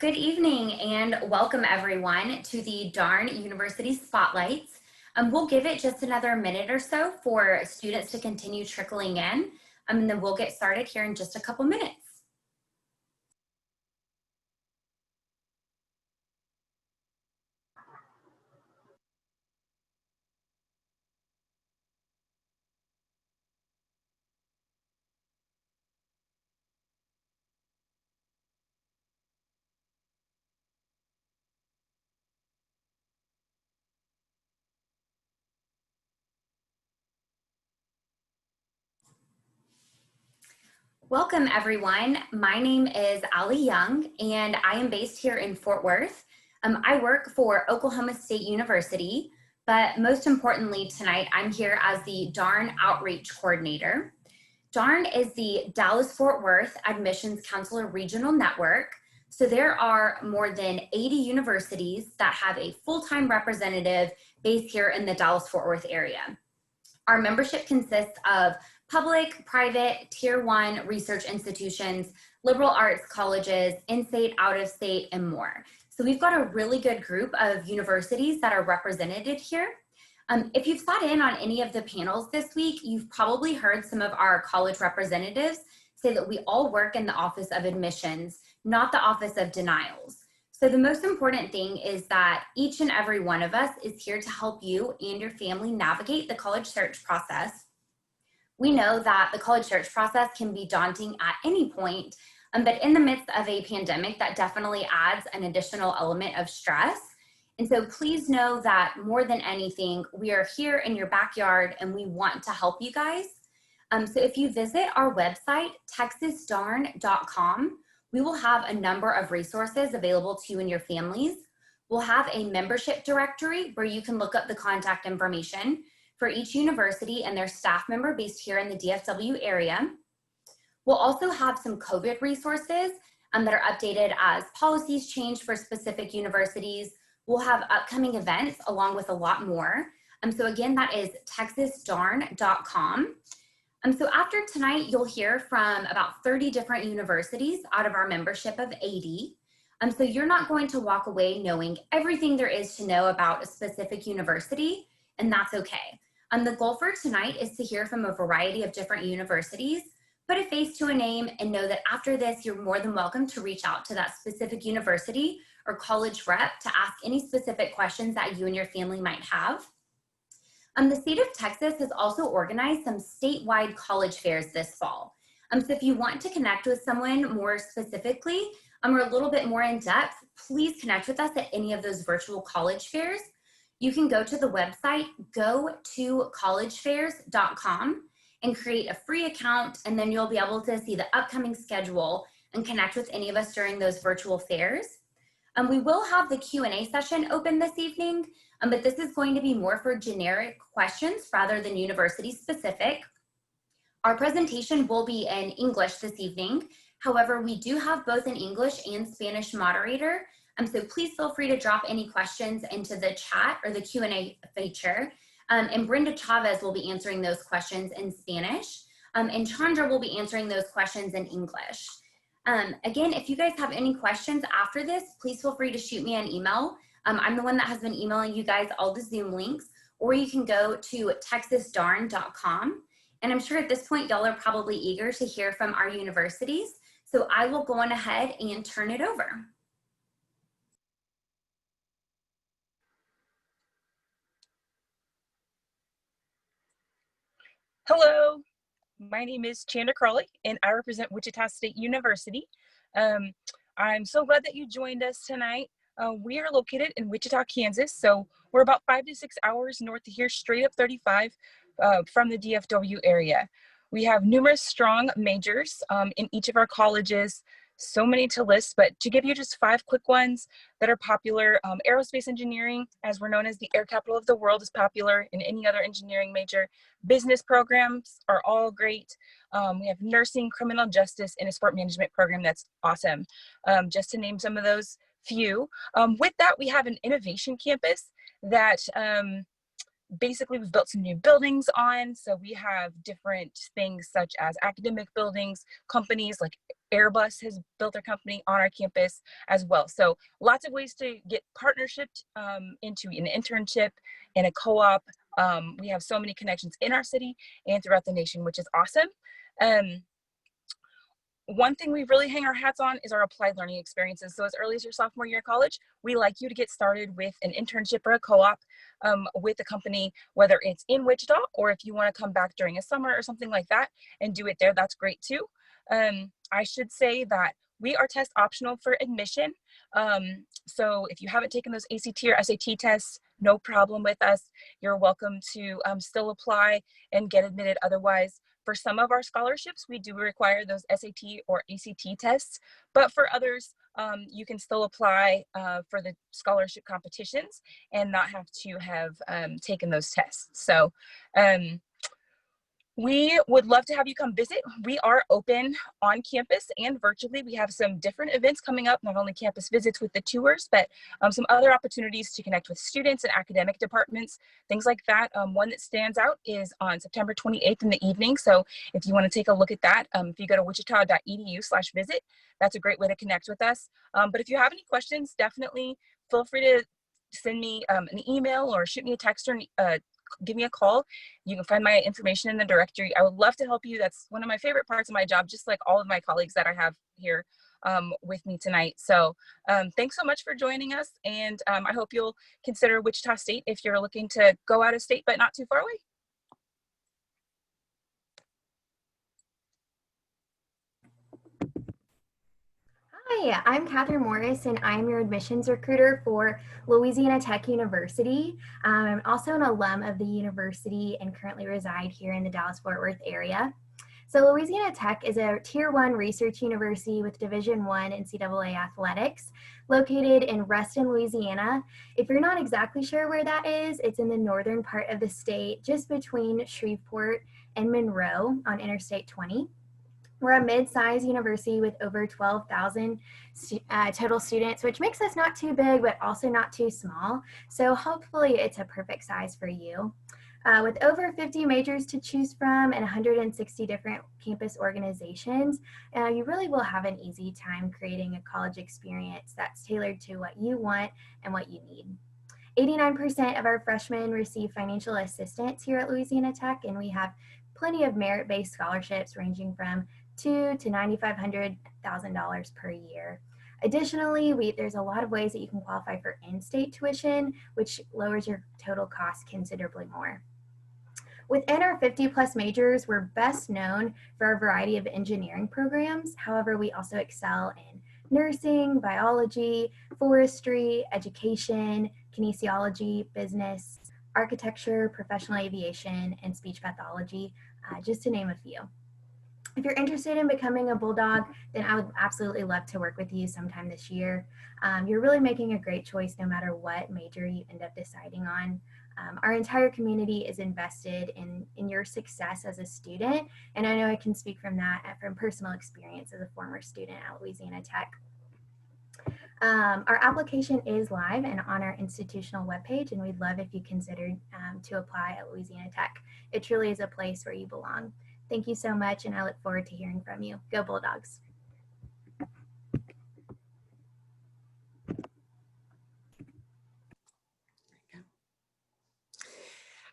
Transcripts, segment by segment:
Good evening and welcome everyone to the Darn University Spotlights. We'll give it just another minute or so for students to continue trickling in, and then we'll get started here in just a couple minutes. Welcome everyone. My name is Ali Young and I am based here in Fort Worth. I work for Oklahoma State University, but most importantly tonight, I'm here as the Darn Outreach Coordinator. Darn is the Dallas-Fort Worth Admissions Counselor Regional Network. So there are more than 80 universities that have a full-time representative based here in the Dallas-Fort Worth area. Our membership consists of public, private, tier 1 research institutions, liberal arts colleges, in-state, out-of-state, and more. So we've got a really good group of universities that are represented here. If you've sat in on any of the panels this week, you've probably heard some of our college representatives say that we all work in the Office of Admissions, not the Office of Denials. So the most important thing is that each and every one of us is here to help you and your family navigate the college search process. We know that the college search process can be daunting at any point, but in the midst of a pandemic, that definitely adds an additional element of stress. And so please know that more than anything, we are here in your backyard and we want to help you guys. So if you visit our website, texasdarn.com, we will have a number of resources available to you and your families. We'll have a membership directory where you can look up the contact information for each university and their staff member based here in the DFW area. We'll also have some COVID resources that are updated as policies change for specific universities. We'll have upcoming events along with a lot more. So again, that is texasdarn.com. So after tonight, you'll hear from about 30 different universities out of our membership of 80. So you're not going to walk away knowing everything there is to know about a specific university, and that's okay. The goal for tonight is to hear from a variety of different universities, put a face to a name, and know that after this, you're more than welcome to reach out to that specific university or college rep to ask any specific questions that you and your family might have. The state of Texas has also organized some statewide college fairs this fall. So if you want to connect with someone more specifically or a little bit more in depth, please connect with us at any of those virtual college fairs. You can go to the website, go2collegefairs.com, and create a free account, and then you'll be able to see the upcoming schedule and connect with any of us during those virtual fairs. We will have the Q&A session open this evening, but this is going to be more for generic questions rather than university specific. Our presentation will be in English this evening. However, we do have both an English and Spanish moderator, so please feel free to drop any questions into the chat or the Q&A feature. And Brenda Chavez will be answering those questions in Spanish, and Chandra will be answering those questions in English. Again, if you guys have any questions after this, please feel free to shoot me an email. I'm the one that has been emailing you guys all the Zoom links, or you can go to texasdarn.com. And I'm sure at this point, y'all are probably eager to hear from our universities. So I will go on ahead and turn it over. Hello, my name is Chandra Crawley, and I represent Wichita State University. I'm so glad that you joined us tonight. We are located in Wichita, Kansas, so we're about 5 to 6 hours north of here, straight up 35 from the DFW area. We have numerous strong majors in each of our colleges, so many to list, but to give you just 5 quick ones that are popular, aerospace engineering, as we're known as the air capital of the world, is popular in any other engineering major. Business programs are all great. We have nursing, criminal justice, and a sport management program that's awesome, just to name some of those few. With that, we have an innovation campus that Basically, we've built some new buildings on, so we have different things such as academic buildings, companies like Airbus has built their company on our campus as well. So lots of ways to get partnership into an internship and a co-op. We have so many connections in our city and throughout the nation, which is awesome. One thing we really hang our hats on is our applied learning experiences. So as early as your sophomore year of college, we like you to get started with an internship or a co-op with a company, whether it's in Wichita or if you want to come back during a summer or something like that and do it there, that's great too. I should say that we are test optional for admission. So if you haven't taken those ACT or SAT tests, no problem with us. You're welcome to still apply and get admitted otherwise. For some of our scholarships, we do require those SAT or ACT tests, but for others, you can still apply for the scholarship competitions and not have to have taken those tests. So we would love to have you come visit. We are open on campus and virtually. We have some different events coming up, not only campus visits with the tours, but some other opportunities to connect with students and academic departments, things like that. One that stands out is on September 28th in the evening. So if you want to take a look at that, if you go to wichita.edu/visit, that's a great way to connect with us. But if you have any questions, definitely feel free to send me an email or shoot me a text or give me a call. You can find my information in the directory. I would love to help you. That's one of my favorite parts of my job, just like all of my colleagues that I have here with me tonight. So thanks so much for joining us. And I hope you'll consider Wichita State if you're looking to go out of state, but not too far away. Hi, I'm Catherine Morris, and I'm your admissions recruiter for Louisiana Tech University. I'm also an alum of the university and currently reside here in the Dallas-Fort Worth area. So Louisiana Tech is a Tier 1 research university with Division I NCAA athletics located in Ruston, Louisiana. If you're not exactly sure where that is, it's in the northern part of the state, just between Shreveport and Monroe on Interstate 20. We're a mid-sized university with over 12,000 total students, which makes us not too big, but also not too small. So hopefully it's a perfect size for you. With over 50 majors to choose from and 160 different campus organizations, you really will have an easy time creating a college experience that's tailored to what you want and what you need. 89% of our freshmen receive financial assistance here at Louisiana Tech, and we have plenty of merit-based scholarships ranging from $200,000 to $9,500 per year. Additionally, there's a lot of ways that you can qualify for in-state tuition, which lowers your total cost considerably more. Within our 50-plus majors, we're best known for a variety of engineering programs. However, we also excel in nursing, biology, forestry, education, kinesiology, business, architecture, professional aviation, and speech pathology, just to name a few. If you're interested in becoming a Bulldog, then I would absolutely love to work with you sometime this year. You're really making a great choice no matter what major you end up deciding on. Our entire community is invested in your success as a student, and I know I can speak from that from personal experience as a former student at Louisiana Tech. Our application is live and on our institutional webpage, and we'd love if you considered to apply at Louisiana Tech. It truly is a place where you belong. Thank you so much, and I look forward to hearing from you. Go Bulldogs.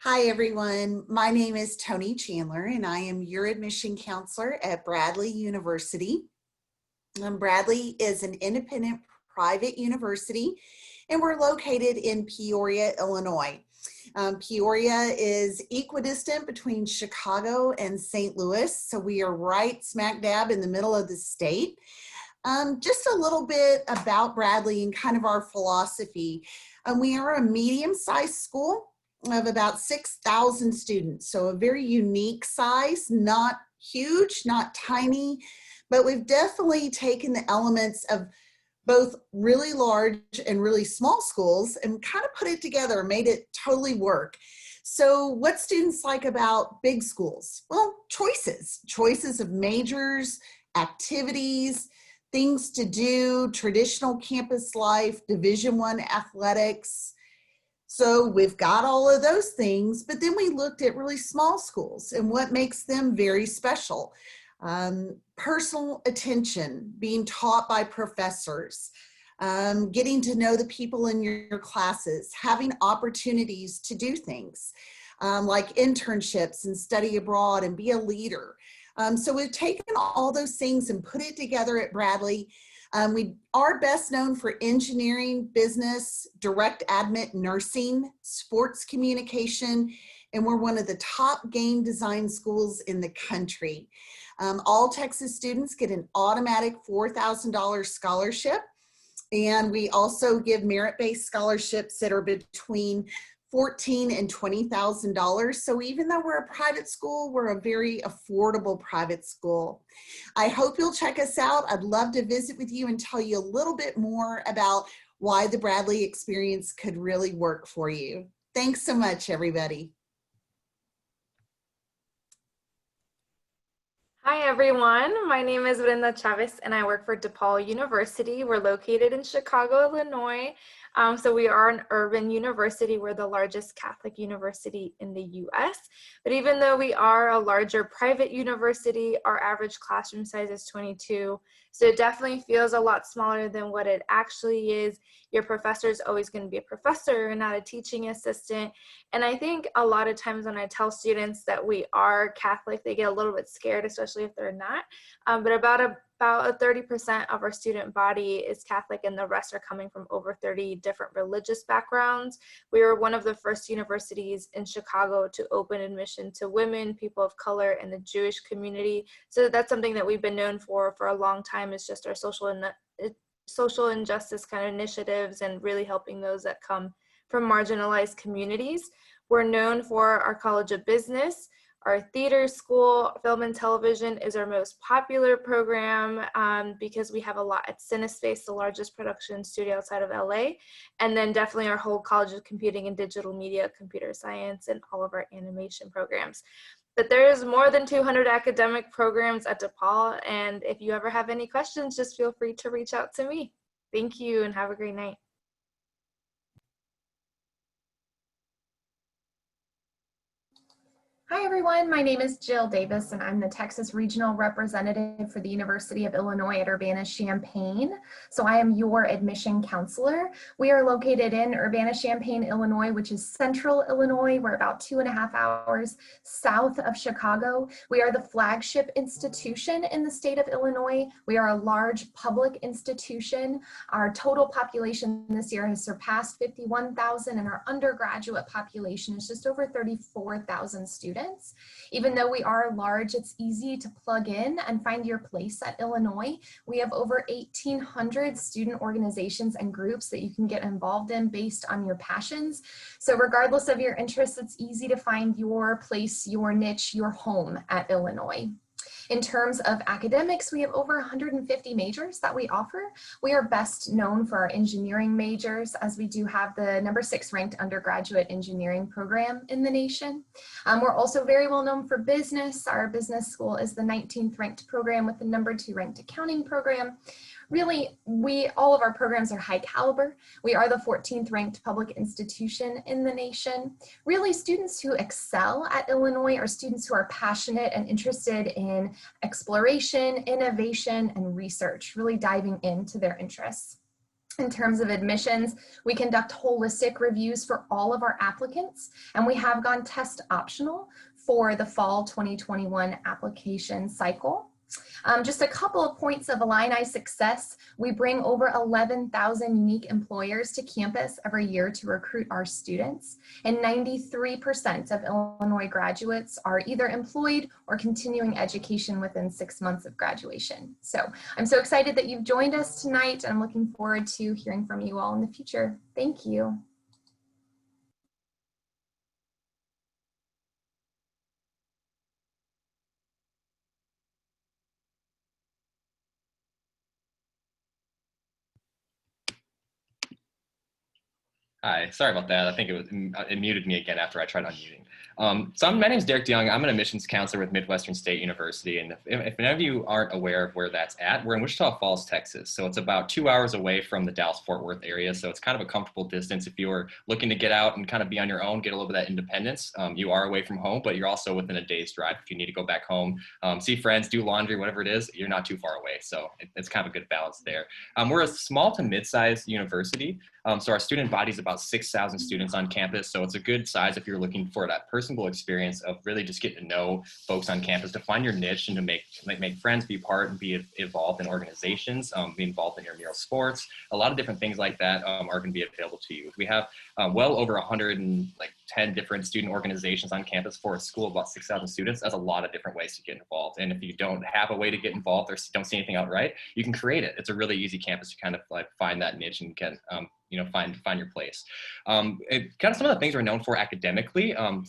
Hi, everyone. My name is Tony Chandler, and I am your admission counselor at Bradley University. Bradley is an independent private university, and we're located in Peoria, Illinois. Peoria is equidistant between Chicago and St. Louis, so we are right smack dab in the middle of the state. Just a little bit about Bradley and kind of our philosophy. We are a medium-sized school of about 6,000 students, so a very unique size, not huge, not tiny, but we've definitely taken the elements of both really large and really small schools and kind of put it together, made it totally work. So what students like about big schools? Well, choices of majors, activities, things to do, traditional campus life, Division I athletics. So we've got all of those things, but then we looked at really small schools and what makes them very special. Personal attention, being taught by professors, getting to know the people in your classes, having opportunities to do things like internships and study abroad and be a leader. So we've taken all those things and put it together at Bradley. We are best known for engineering, business, direct admit nursing, sports communication, and we're one of the top game design schools in the country. All Texas students get an automatic $4,000 scholarship, and we also give merit-based scholarships that are between $14,000 and $20,000. So even though we're a private school, we're a very affordable private school. I hope you'll check us out. I'd love to visit with you and tell you a little bit more about why the Bradley experience could really work for you. Thanks so much, everybody. Hi everyone, my name is Brenda Chavez and I work for DePaul University. We're located in Chicago, Illinois. So we are an urban university. We're the largest Catholic university in the US. But even though we are a larger private university, our average classroom size is 22. So it definitely feels a lot smaller than what it actually is. Your professor is always going to be a professor and not a teaching assistant. And I think a lot of times when I tell students that we are Catholic, they get a little bit scared, especially if they're not. But about 30% of our student body is Catholic, and the rest are coming from over 30 different religious backgrounds. We were one of the first universities in Chicago to open admission to women, people of color, and the Jewish community. So that's something that we've been known for a long time. It's just our social injustice kind of initiatives and really helping those that come from marginalized communities. We're known for our College of Business. Our theater school, film and television is our most popular program because we have a lot at CineSpace, the largest production studio outside of LA. And then definitely our whole College of Computing and Digital Media, Computer Science, and all of our animation programs. But there's more than 200 academic programs at DePaul. And if you ever have any questions, just feel free to reach out to me. Thank you and have a great night. Hi everyone, my name is Jill Davis and I'm the Texas Regional Representative for the University of Illinois at Urbana-Champaign. So I am your admission counselor. We are located in Urbana-Champaign, Illinois, which is central Illinois. We're about 2.5 hours south of Chicago. We are the flagship institution in the state of Illinois. We are a large public institution. Our total population this year has surpassed 51,000 and our undergraduate population is just over 34,000 students. Even though we are large, it's easy to plug in and find your place at Illinois. We have over 1,800 student organizations and groups that you can get involved in based on your passions. So regardless of your interests, it's easy to find your place, your niche, your home at Illinois. In terms of academics, we have over 150 majors that we offer. We are best known for our engineering majors, as we do have the #6 ranked undergraduate engineering program in the nation. We're also very well known for business. Our business school is the 19th ranked program with the #2 ranked accounting program. Really, all of our programs are high caliber. We are the 14th ranked public institution in the nation. Really, students who excel at Illinois are students who are passionate and interested in exploration, innovation, and research, really diving into their interests. In terms of admissions, we conduct holistic reviews for all of our applicants, and we have gone test optional for the fall 2021 application cycle. Just a couple of points of Illini success. We bring over 11,000 unique employers to campus every year to recruit our students, and 93% of Illinois graduates are either employed or continuing education within 6 months of graduation. So I'm so excited that you've joined us tonight. I'm looking forward to hearing from you all in the future. Thank you. Hi, sorry about that. I think it muted me again after I tried unmuting. My name is Derek DeYoung. I'm an admissions counselor with Midwestern State University. And if any of you aren't aware of where that's at, we're in Wichita Falls, Texas. So it's about 2 hours away from the Dallas-Fort Worth area. So it's kind of a comfortable distance if you are looking to get out and kind of be on your own, get a little bit of that independence. You are away from home, but you're also within a day's drive. If you need to go back home, see friends, do laundry, whatever it is, you're not too far away. So it's kind of a good balance there. We're a small to mid-sized university. So our student body is about 6,000 students on campus. So it's a good size if you're looking for that personable experience of really just getting to know folks on campus, to find your niche and to make friends, be part and be involved in organizations, be involved in your mural sports. A lot of different things like that are going to be available to you. We have well over 110 different student organizations on campus for a school of about 6,000 students. That's a lot of different ways to get involved. And if you don't have a way to get involved or don't see anything outright, you can create it. It's a really easy campus to kind of like find that niche and get find your place. Kind of some of the things we're known for academically. Our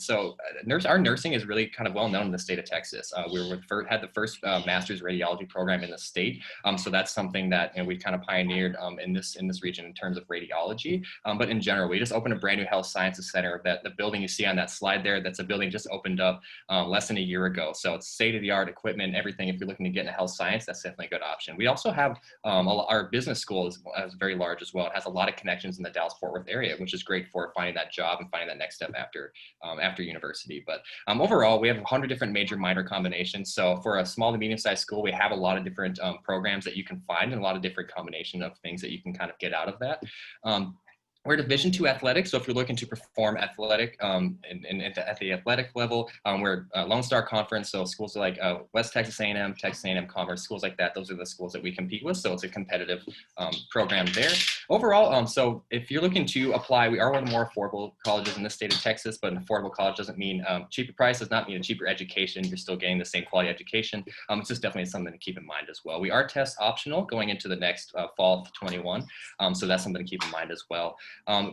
nursing is really kind of well known in the state of Texas. Had the first master's radiology program in the state. So that's something that we kind of pioneered in this region in terms of radiology. But in general, we just opened a brand new health sciences center. That the building you see on that slide there, that's a building just opened up less than a year ago. So it's state-of-the-art equipment, everything. If you're looking to get into health science, that's definitely a good option. We also have our business school is very large as well. It has a lot of connections in the Dallas-Fort Worth area, which is great for finding that job and finding that next step after university. But overall, we have 100 different major minor combinations. So for a small to medium-sized school, we have a lot of different programs that you can find and a lot of different combination of things that you can kind of get out of that. We're Division II athletics, so if you're looking to perform athletic at the athletic level, we're Lone Star Conference, so schools like West Texas A&M, Texas A&M Commerce, schools like that, those are the schools that we compete with, so it's a competitive program there. Overall, so if you're looking to apply, we are one of the more affordable colleges in the state of Texas, but an affordable college doesn't mean cheaper price, does not mean a cheaper education, you're still getting the same quality education. It's just definitely something to keep in mind as well. We are test optional going into the next fall of 21, so that's something to keep in mind as well.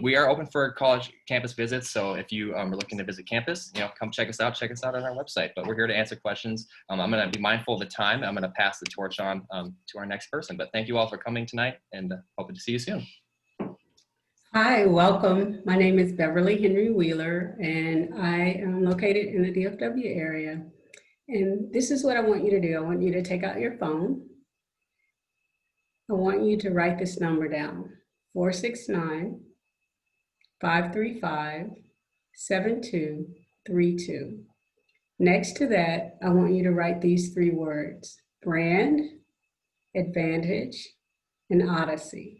We are open for college campus visits, so if you are looking to visit campus, come check us out on our website. But we're here to answer questions. I'm going to be mindful of the time. I'm going to pass the torch on to our next person. But thank you all for coming tonight, and hoping to see you soon. Hi, welcome. My name is Beverly Henry Wheeler, and I am located in the DFW area. And this is what I want you to do. I want you to take out your phone. I want you to write this number down, 469-535-7232. Next to that, I want you to write these 3 words: brand, advantage, and Odyssey.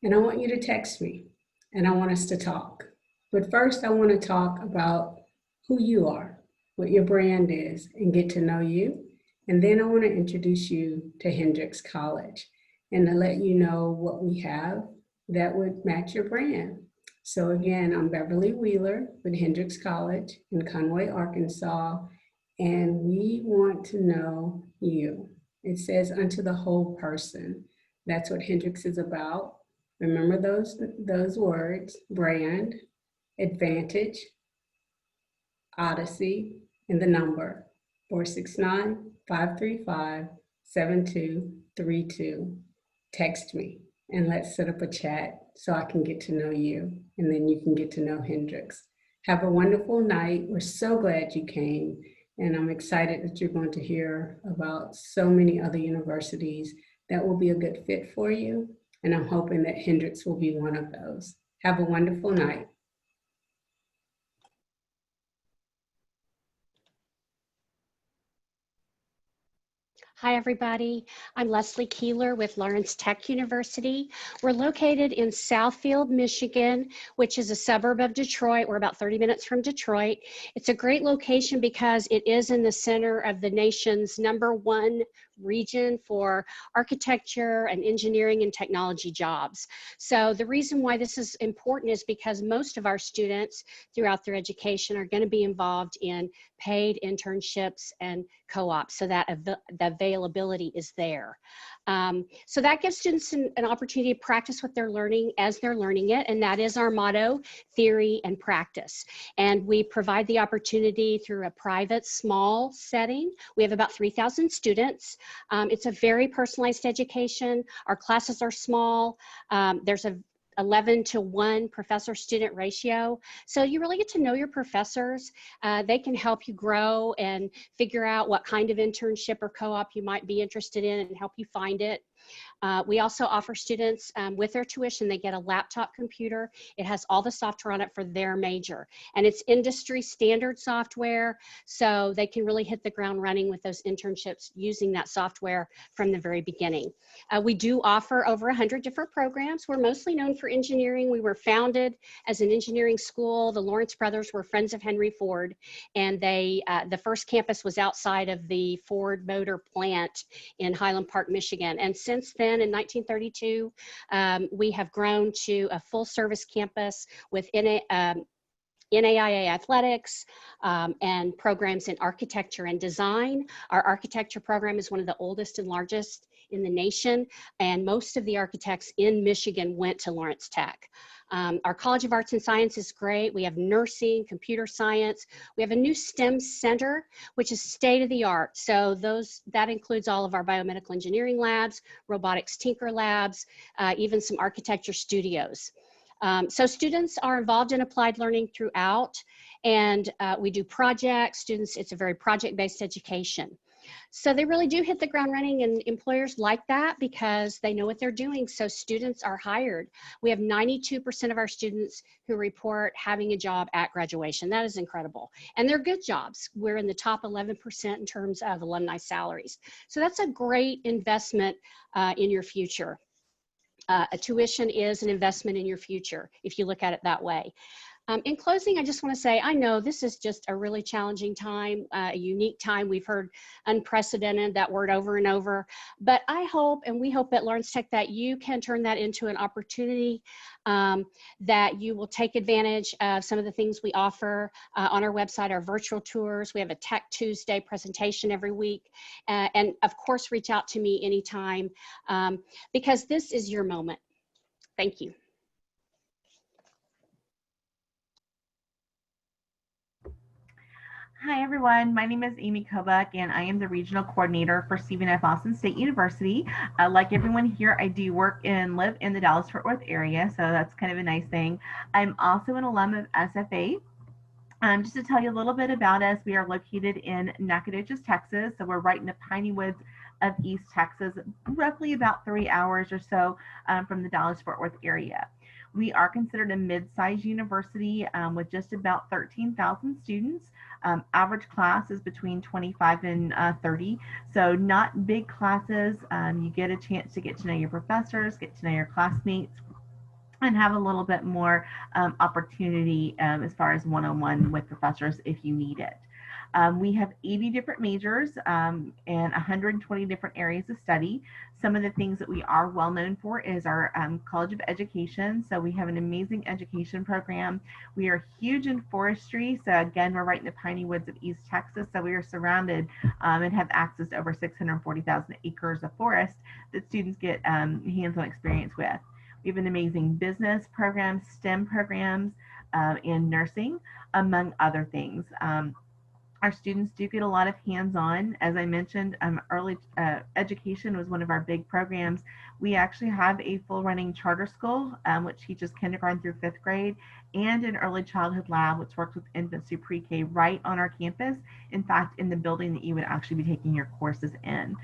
And I want you to text me, and I want us to talk. But first, I want to talk about who you are, what your brand is, and get to know you. And then I want to introduce you to Hendrix College and to let you know what we have that would match your brand. So again, I'm Beverly Wheeler with Hendrix College in Conway, Arkansas, and we want to know you. It says unto the whole person. That's what Hendrix is about. Remember those words: brand, advantage, Odyssey, and the number 469-535-7232. Text me and let's set up a chat so I can get to know you, and then you can get to know Hendrix. Have a wonderful night. We're so glad you came, and I'm excited that you're going to hear about so many other universities that will be a good fit for you, and I'm hoping that Hendrix will be one of those. Have a wonderful night. Hi, everybody. I'm Leslie Keeler with Lawrence Tech University. We're located in Southfield, Michigan, which is a suburb of Detroit. We're about 30 minutes from Detroit. It's a great location because it is in the center of the nation's #1 region for architecture and engineering and technology jobs. So the reason why this is important is because most of our students throughout their education are going to be involved in paid internships and co-ops, so that the availability is there. So that gives students an opportunity to practice what they're learning as they're learning it, and that is our motto: theory and practice. And we provide the opportunity through a private, small setting. We have about 3,000 students. It's a very personalized education. Our classes are small. There's a 11-to-1 professor-student ratio. So you really get to know your professors. They can help you grow and figure out what kind of internship or co-op you might be interested in and help you find it. We also offer students with their tuition, they get a laptop computer. It has all the software on it for their major, and it's industry standard software, so they can really hit the ground running with those internships using that software from the very beginning. We do offer over 100 different programs. We're mostly known for engineering. We were founded as an engineering school. The Lawrence brothers were friends of Henry Ford, and the first campus was outside of the Ford Motor plant in Highland Park, Michigan. And since then, in 1932, we have grown to a full service campus with NAIA athletics and programs in architecture and design. Our architecture program is one of the oldest and largest in the nation, and most of the architects in Michigan went to Lawrence Tech. Our College of Arts and Science is great. We have nursing, computer science. We have a new STEM center, which is state of the art. So that includes all of our biomedical engineering labs, robotics tinker labs, even some architecture studios. So students are involved in applied learning throughout, and we do projects. It's a very project-based education. So they really do hit the ground running, and employers like that because they know what they're doing. So students are hired. We have 92% of our students who report having a job at graduation. That is incredible. And they're good jobs. We're in the top 11% in terms of alumni salaries. So that's a great investment in your future. A tuition is an investment in your future if you look at it that way. In closing, I just want to say, I know this is just a really challenging time, a unique time. We've heard unprecedented, that word over and over, but I hope, and we hope at Lawrence Tech, that you can turn that into an opportunity, that you will take advantage of some of the things we offer on our website, our virtual tours. We have a Tech Tuesday presentation every week, and of course, reach out to me anytime, because this is your moment. Thank you. Hi everyone, my name is Amy Kobach and I am the Regional Coordinator for Stephen F. Austin State University. Like everyone here, I do work and live in the Dallas-Fort Worth area, so that's kind of a nice thing. I'm also an alum of SFA. Just to tell you a little bit about us, we are located in Nacogdoches, Texas, so we're right in the piney woods of East Texas, roughly about 3 hours or so from the Dallas-Fort Worth area. We are considered a mid-sized university with just about 13,000 students. Average class is between 25 and 30, so not big classes. You get a chance to get to know your professors, get to know your classmates, and have a little bit more opportunity as far as one-on-one with professors if you need it. We have 80 different majors and 120 different areas of study. Some of the things that we are well known for is our College of Education. So we have an amazing education program. We are huge in forestry. So again, we're right in the piney woods of East Texas. So we are surrounded and have access to over 640,000 acres of forest that students get hands-on experience with. We have an amazing business program, STEM programs, and nursing, among other things. Our students do get a lot of hands-on. As I mentioned, early education was one of our big programs. We actually have a full running charter school, which teaches kindergarten through 5th grade, and an early childhood lab, which works with infants through pre-K right on our campus. In fact, in the building that you would actually be taking your courses in.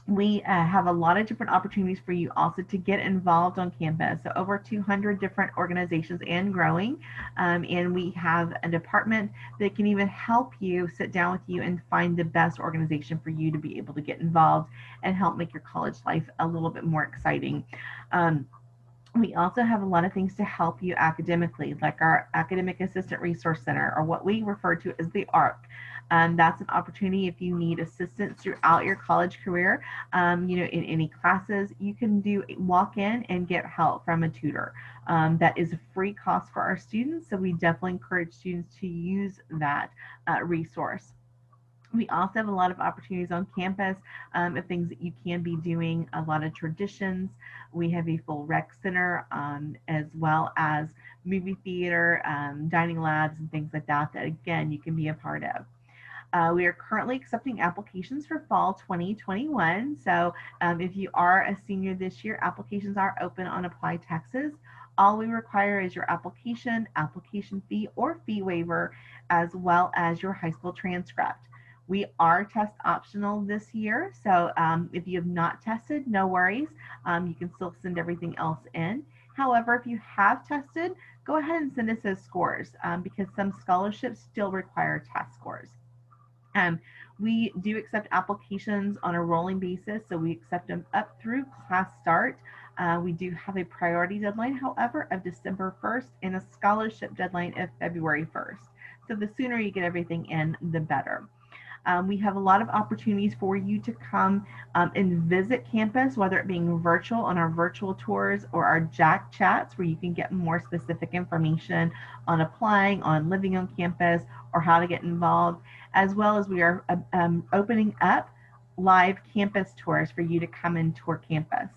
We have a lot of different opportunities for you also to get involved on campus. So over 200 different organizations and growing. And we have a department that can even help you sit down with you and find the best organization for you to be able to get involved and help make your college life a little bit more exciting. We also have a lot of things to help you academically, like our Academic Assistant Resource Center, or what we refer to as the ARC. That's an opportunity if you need assistance throughout your college career, in any classes, you can walk in and get help from a tutor. That is a free cost for our students, so we definitely encourage students to use that resource. We also have a lot of opportunities on campus of things that you can be doing, a lot of traditions. We have a full rec center as well as movie theater, dining labs and things like that, that again, you can be a part of. We are currently accepting applications for fall 2021. So if you are a senior this year, applications are open on Apply Texas. All we require is your application fee or fee waiver, as well as your high school transcript. We are test optional this year, so if you have not tested, no worries. You can still send everything else in. However, if you have tested, go ahead and send us those scores because some scholarships still require test scores. We do accept applications on a rolling basis, so we accept them up through class start. We do have a priority deadline, however, of December 1st and a scholarship deadline of February 1st. So the sooner you get everything in, the better. We have a lot of opportunities for you to come and visit campus, whether it being virtual on our virtual tours or our Jack chats, where you can get more specific information on applying, on living on campus, or how to get involved, as well as we are opening up live campus tours for you to come and tour campus.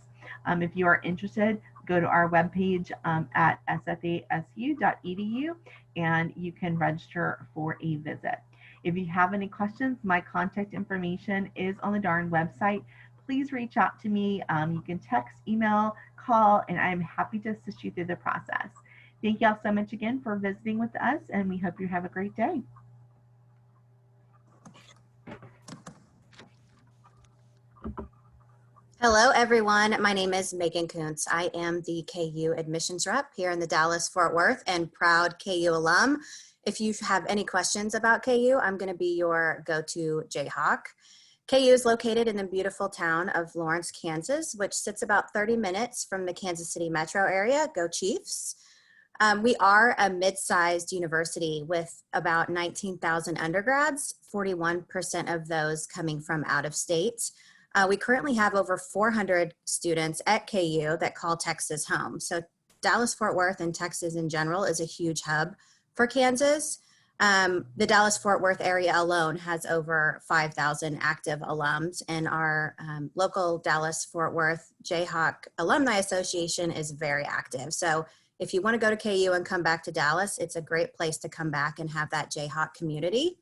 If you are interested, go to our webpage at sfasu.edu and you can register for a visit. If you have any questions, my contact information is on the darn website. Please reach out to me. You can text, email, call, and I'm happy to assist you through the process. Thank you all so much again for visiting with us, and we hope you have a great day. Hello, everyone. My name is Megan Kuntz. I am the KU admissions rep here in the Dallas-Fort Worth and proud KU alum. If you have any questions about KU, I'm going to be your go-to Jayhawk. KU is located in the beautiful town of Lawrence, Kansas, which sits about 30 minutes from the Kansas City metro area. Go Chiefs. We are a mid-sized university with about 19,000 undergrads, 41% of those coming from out of state. We currently have over 400 students at KU that call Texas home. So Dallas-Fort Worth and Texas in general is a huge hub for Kansas. The Dallas-Fort Worth area alone has over 5,000 active alums, and our local Dallas-Fort Worth Jayhawk Alumni Association is very active. So if you want to go to KU and come back to Dallas, it's a great place to come back and have that Jayhawk community.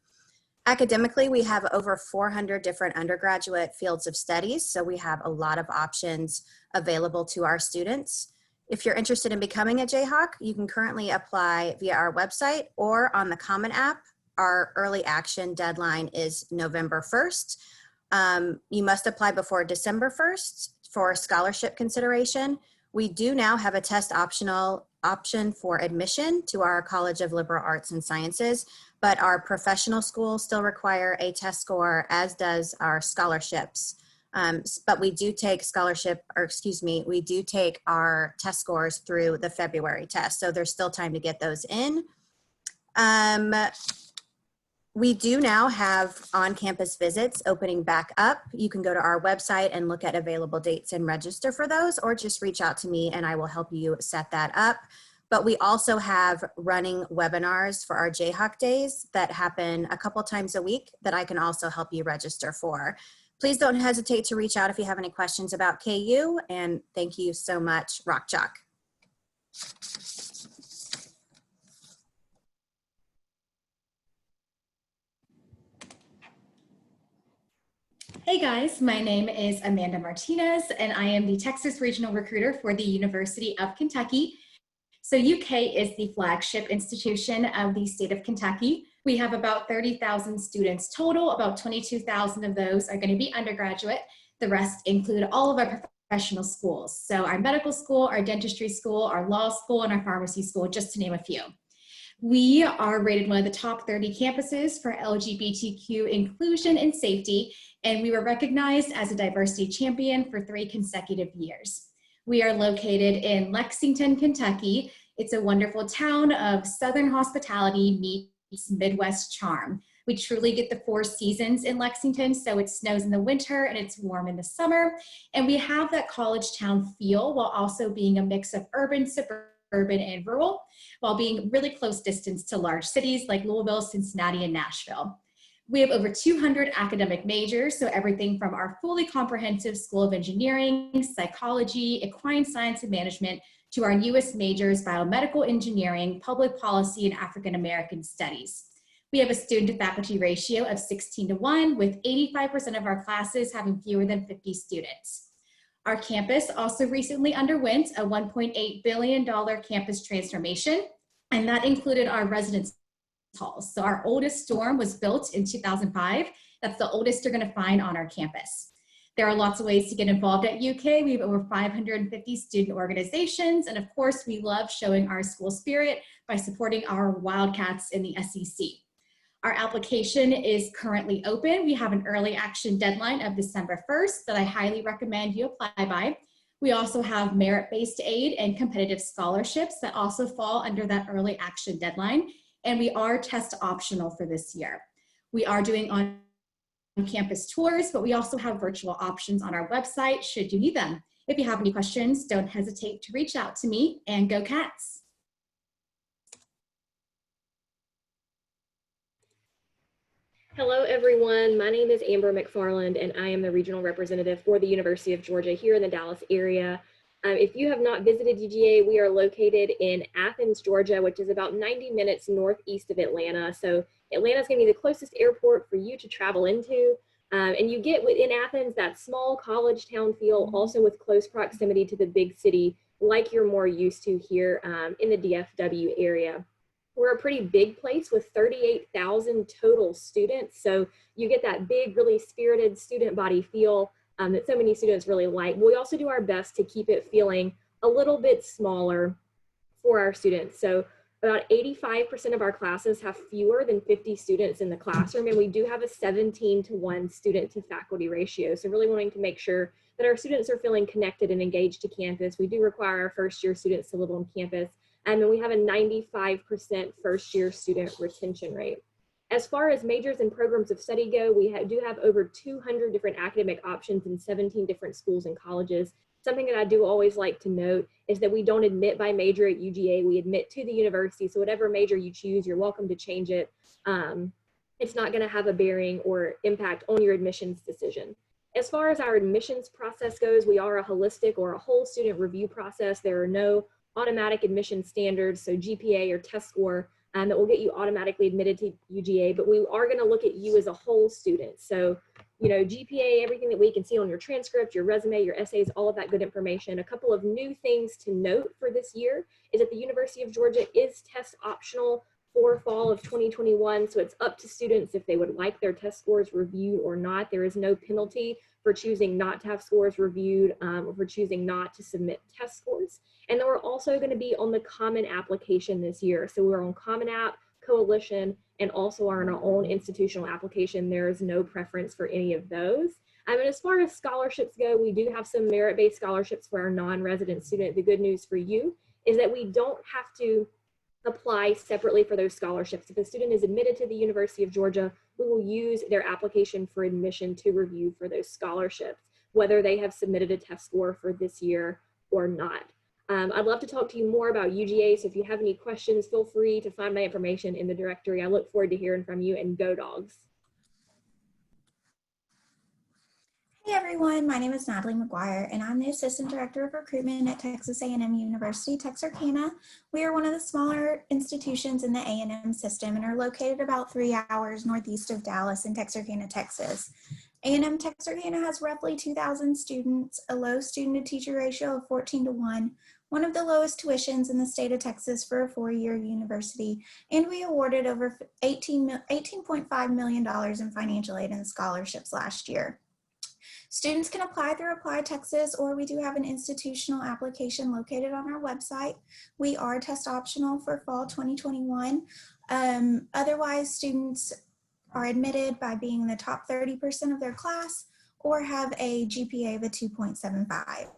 Academically, we have over 400 different undergraduate fields of studies, so we have a lot of options available to our students. If you're interested in becoming a Jayhawk, you can currently apply via our website or on the Common App. Our early action deadline is November 1st. You must apply before December 1st for scholarship consideration. We do now have a test option for admission to our College of Liberal Arts and Sciences, but our professional schools still require a test score, as does our scholarships. But we do take we do take our test scores through the February test. So there's still time to get those in. We do now have on-campus visits opening back up. You can go to our website and look at available dates and register for those, or just reach out to me and I will help you set that up. But we also have running webinars for our Jayhawk Days that happen a couple times a week that I can also help you register for. Please don't hesitate to reach out if you have any questions about KU, and thank you so much, Rock Chalk. Hey guys, my name is Amanda Martinez and I am the Texas Regional Recruiter for the University of Kentucky. So UK is the flagship institution of the state of Kentucky. We have about 30,000 students total. About 22,000 of those are going to be undergraduate. The rest include all of our professional schools. So our medical school, our dentistry school, our law school, and our pharmacy school, just to name a few. We are rated one of the top 30 campuses for LGBTQ inclusion and safety, and we were recognized as a diversity champion for 3 consecutive years. We are located in Lexington, Kentucky. It's a wonderful town of Southern hospitality meets Midwest charm. We truly get the 4 seasons in Lexington, so it snows in the winter and it's warm in the summer. And we have that college town feel while also being a mix of urban, suburban, and rural, while being really close distance to large cities like Louisville, Cincinnati, and Nashville. We have over 200 academic majors, so everything from our fully comprehensive School of Engineering, Psychology, Equine Science and Management, to our newest majors, Biomedical Engineering, Public Policy, and African American Studies. We have a student to faculty ratio of 16:1, with 85% of our classes having fewer than 50 students. Our campus also recently underwent a $1.8 billion campus transformation, and that included our residence halls. So our oldest dorm was built in 2005. That's the oldest you're going to find on our campus. There are lots of ways to get involved at UK. We have over 550 student organizations, and of course, we love showing our school spirit by supporting our Wildcats in the SEC. Our application is currently open. We have an early action deadline of December 1st that I highly recommend you apply by. We also have merit-based aid and competitive scholarships that also fall under that early action deadline, and we are test optional for this year. We are doing on-campus tours, but we also have virtual options on our website should you need them. If you have any questions, don't hesitate to reach out to me, and go Cats. Hello, everyone. My name is Amber McFarland, and I am the regional representative for the University of Georgia here in the Dallas area. If you have not visited UGA, we are located in Athens, Georgia, which is about 90 minutes northeast of Atlanta. So Atlanta is going to be the closest airport for you to travel into. And you get within Athens that small college town feel, also with close proximity to the big city, like you're more used to here in the DFW area. We're a pretty big place with 38,000 total students. So you get that big, really spirited student body feel that so many students really like. We also do our best to keep it feeling a little bit smaller for our students. So about 85% of our classes have fewer than 50 students in the classroom, and we do have a 17:1 student to faculty ratio. So really wanting to make sure that our students are feeling connected and engaged to campus. We do require our first year students to live on campus, and then we have a 95% first year student retention rate. As far as majors and programs of study go, we do have over 200 different academic options in 17 different schools and colleges. Something that I do always like to note is that we don't admit by major at UGA, we admit to the university. So whatever major you choose, you're welcome to change it. It's not gonna have a bearing or impact on your admissions decision. As far as our admissions process goes, we are a holistic or a whole student review process. There are no automatic admission standards, so GPA or test score, that will get you automatically admitted to UGA, but we are gonna look at you as a whole student. So, you know, GPA, everything that we can see on your transcript, your resume, your essays, all of that good information. A couple of new things to note for this year is that the University of Georgia is test optional for fall of 2021. So it's up to students if they would like their test scores reviewed or not. There is no penalty for choosing not to have scores reviewed or for choosing not to submit test scores. And then we're also going to be on the Common application this year. So we're on Common App, Coalition, and also are on our own institutional application. There is no preference for any of those. And as far as scholarships go, we do have some merit-based scholarships for our non-resident student. The good news for you is that we don't have to apply separately for those scholarships. If a student is admitted to the University of Georgia, we will use their application for admission to review for those scholarships, whether they have submitted a test score for this year or not. I'd love to talk to you more about UGA, so if you have any questions, feel free to find my information in the directory. I look forward to hearing from you, and go Dogs. Hey everyone, my name is Natalie McGuire and I'm the Assistant Director of Recruitment at Texas A&M University, Texarkana. We are one of the smaller institutions in the A&M system and are located about 3 hours northeast of Dallas in Texarkana, Texas. A&M Texarkana has roughly 2,000 students, a low student-to-teacher ratio of 14:1, one of the lowest tuitions in the state of Texas for a 4-year university, and we awarded over $18.5 million in financial aid and scholarships last year. Students can apply through Apply Texas, or we do have an institutional application located on our website. We are test optional for fall 2021. Otherwise, students are admitted by being in the top 30% of their class or have a GPA of a 2.75.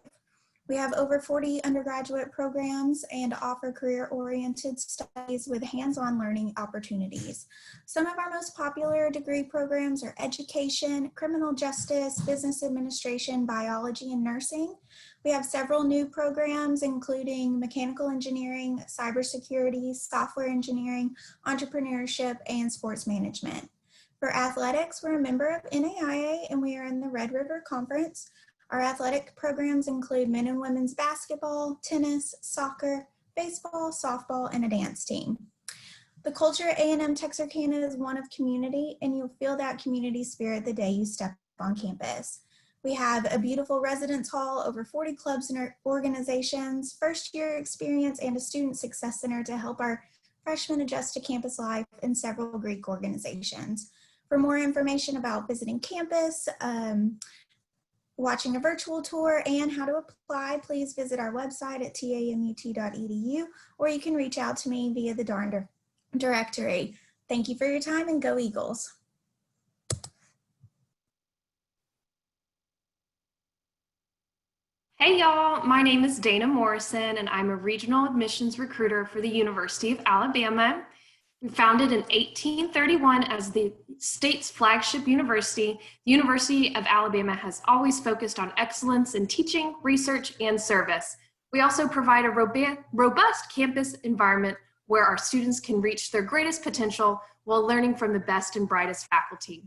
We have over 40 undergraduate programs and offer career-oriented studies with hands-on learning opportunities. Some of our most popular degree programs are education, criminal justice, business administration, biology, and nursing. We have several new programs, including mechanical engineering, cybersecurity, software engineering, entrepreneurship, and sports management. For athletics, we're a member of NAIA and we are in the Red River Conference. Our athletic programs include men and women's basketball, tennis, soccer, baseball, softball, and a dance team. The culture at A&M Texarkana is one of community, and you'll feel that community spirit the day you step on campus. We have a beautiful residence hall, over 40 clubs and organizations, first-year experience, and a student success center to help our freshmen adjust to campus life, and several Greek organizations. For more information about visiting campus, watching a virtual tour, and how to apply, please visit our website at tamut.edu, or you can reach out to me via the Darn directory. Thank you for your time, and go Eagles. Hey y'all, my name is Dana Morrison and I'm a regional admissions recruiter for the University of Alabama. Founded in 1831 as the state's flagship university, the University of Alabama has always focused on excellence in teaching, research, and service. We also provide a robust campus environment where our students can reach their greatest potential while learning from the best and brightest faculty.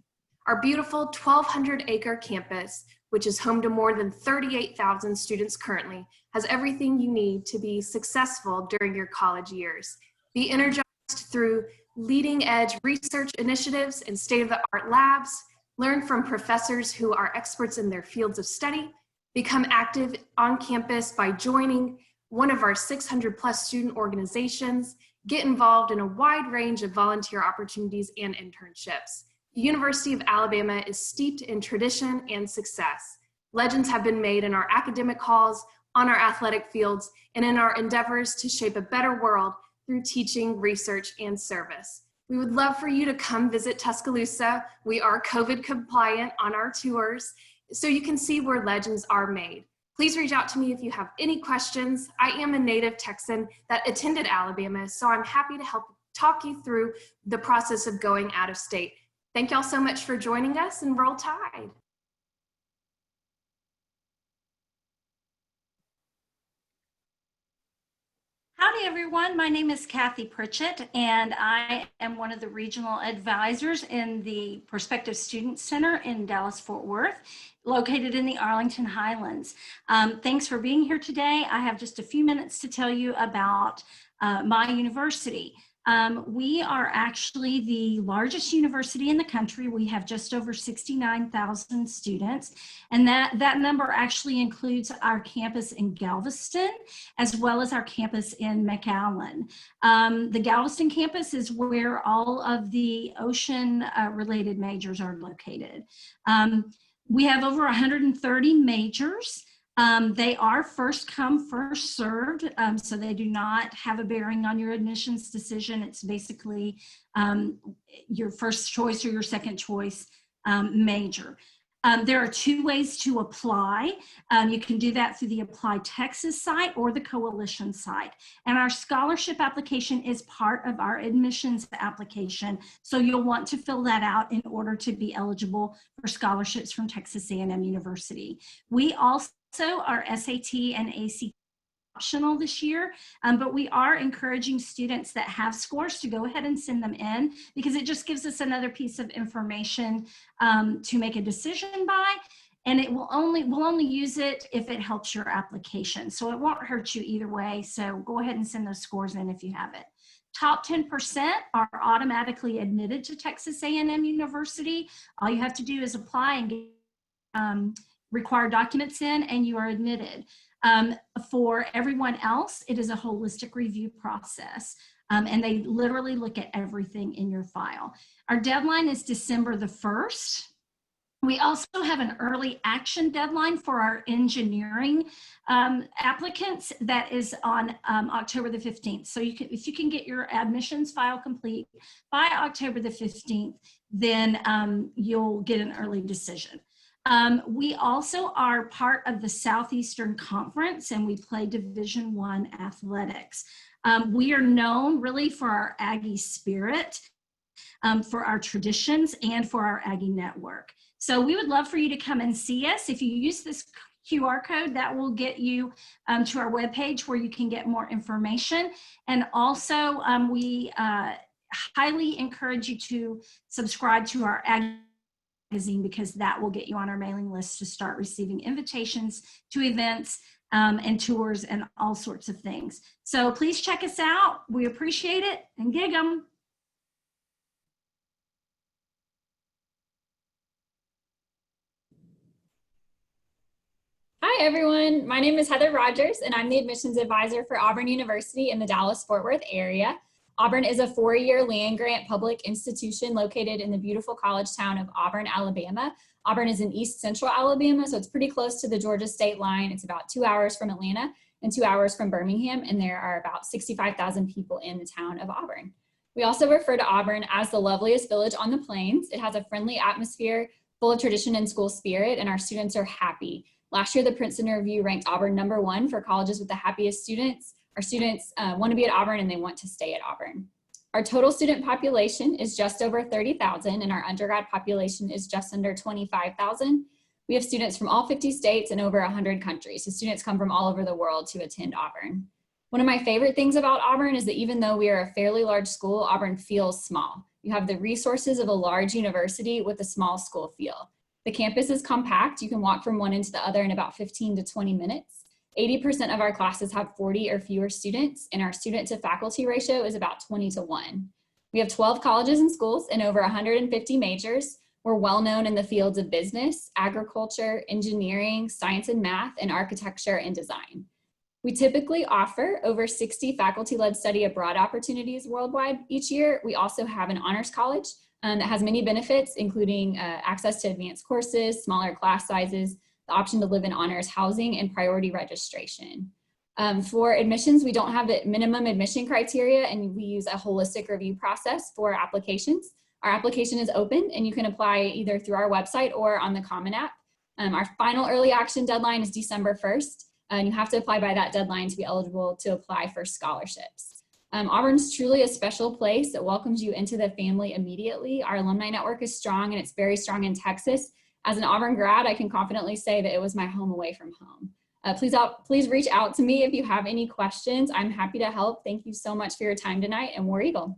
Our beautiful 1,200-acre campus, which is home to more than 38,000 students currently, has everything you need to be successful during your college years. Be energized through leading-edge research initiatives and state-of-the-art labs, learn from professors who are experts in their fields of study, become active on campus by joining one of our 600+ student organizations, get involved in a wide range of volunteer opportunities and internships. The University of Alabama is steeped in tradition and success. Legends have been made in our academic halls, on our athletic fields, and in our endeavors to shape a better world through teaching, research, and service. We would love for you to come visit Tuscaloosa. We are COVID compliant on our tours, so you can see where legends are made. Please reach out to me if you have any questions. I am a native Texan that attended Alabama, so I'm happy to help talk you through the process of going out of state. Thank y'all so much for joining us, and roll Tide. Howdy everyone, my name is Kathy Pritchett and I am one of the regional advisors in the Prospective Student Center in Dallas-Fort Worth, located in the Arlington Highlands. Thanks for being here today. I have just a few minutes to tell you about my university. We are actually the largest university in the country. We have just over 69,000 students, and that number actually includes our campus in Galveston, as well as our campus in McAllen. The Galveston campus is where all of the ocean-related majors are located. We have over 130 majors. They are first come, first served, so they do not have a bearing on your admissions decision. It's basically your first choice or your second choice major. There are two ways to apply. You can do that through the Apply Texas site or the Coalition site. And our scholarship application is part of our admissions application. So you'll want to fill that out in order to be eligible for scholarships from Texas A&M University. We also are SAT and ACT optional this year, but we are encouraging students that have scores to go ahead and send them in, because it just gives us another piece of information to make a decision by, and it will we'll only use it if it helps your application. So it won't hurt you either way. So go ahead and send those scores in if you have it. Top 10% are automatically admitted to Texas A&M University. All you have to do is apply and get required documents in, and you are admitted. For everyone else, it is a holistic review process, and they literally look at everything in your file. Our deadline is December the 1st. We also have an early action deadline for our engineering applicants that is on October the 15th. So if you can get your admissions file complete by October the 15th, then you'll get an early decision. We also are part of the Southeastern Conference, and we play Division I athletics. We are known really for our Aggie spirit, for our traditions, and for our Aggie network. So we would love for you to come and see us. If you use this QR code, that will get you to our webpage where you can get more information. And also, we highly encourage you to subscribe to our Aggie magazine, because that will get you on our mailing list to start receiving invitations to events and tours and all sorts of things. So please check us out. We appreciate it, and gig 'em. Hi, everyone. My name is Heather Rogers, and I'm the admissions advisor for Auburn University in the Dallas-Fort Worth area. Auburn is a 4-year land-grant public institution located in the beautiful college town of Auburn, Alabama. Auburn is in East Central Alabama, so it's pretty close to the Georgia state line. It's about 2 hours from Atlanta and 2 hours from Birmingham, and there are about 65,000 people in the town of Auburn. We also refer to Auburn as the loveliest village on the plains. It has a friendly atmosphere full of tradition and school spirit, and our students are happy. Last year, the Princeton Review ranked Auburn #1 for colleges with the happiest students. Our students want to be at Auburn and they want to stay at Auburn. Our total student population is just over 30,000 and our undergrad population is just under 25,000. We have students from all 50 states and over 100 countries. So students come from all over the world to attend Auburn. One of my favorite things about Auburn is that even though we are a fairly large school, Auburn feels small. You have the resources of a large university with a small school feel. The campus is compact. You can walk from one end to the other in about 15 to 20 minutes. 80% of our classes have 40 or fewer students, and our student to faculty ratio is about 20:1. We have 12 colleges and schools and over 150 majors. We're well known in the fields of business, agriculture, engineering, science and math, and architecture and design. We typically offer over 60 faculty-led study abroad opportunities worldwide each year. We also have an honors college that has many benefits, including access to advanced courses, smaller class sizes, the option to live in honors housing, and priority registration. For admissions, we don't have the minimum admission criteria, and we use a holistic review process for applications. Our application is open, and you can apply either through our website or on the Common App. Our final early action deadline is December 1st, and you have to apply by that deadline to be eligible to apply for scholarships. Auburn's truly a special place that welcomes you into the family immediately. Our alumni network is strong, and it's very strong in Texas. As an Auburn grad, I can confidently say that it was my home away from home. Please reach out to me if you have any questions. I'm happy to help. Thank you so much for your time tonight, and War Eagle.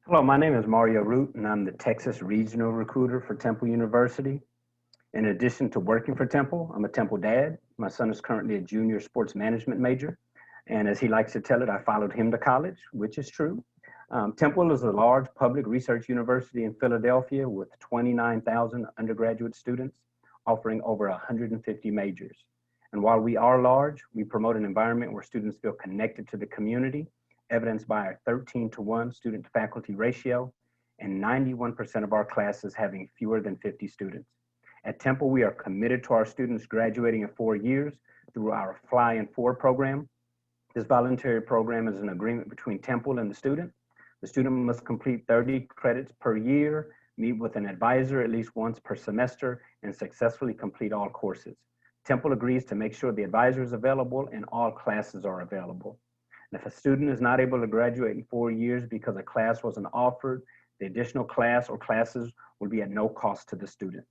Hello, my name is Mario Root, and I'm the Texas Regional Recruiter for Temple University. In addition to working for Temple, I'm a Temple dad. My son is currently a junior sports management major. And as he likes to tell it, I followed him to college, which is true. Temple is a large public research university in Philadelphia with 29,000 undergraduate students, offering over 150 majors. And while we are large, we promote an environment where students feel connected to the community, evidenced by our 13:1 student to faculty ratio and 91% of our classes having fewer than 50 students. At Temple, we are committed to our students graduating in 4 years through our Fly in 4 program. This voluntary program is an agreement between Temple and the student. The student must complete 30 credits per year, meet with an advisor at least once per semester, and successfully complete all courses. Temple agrees to make sure the advisor is available and all classes are available. And if a student is not able to graduate in 4 years because a class wasn't offered, the additional class or classes will be at no cost to the student.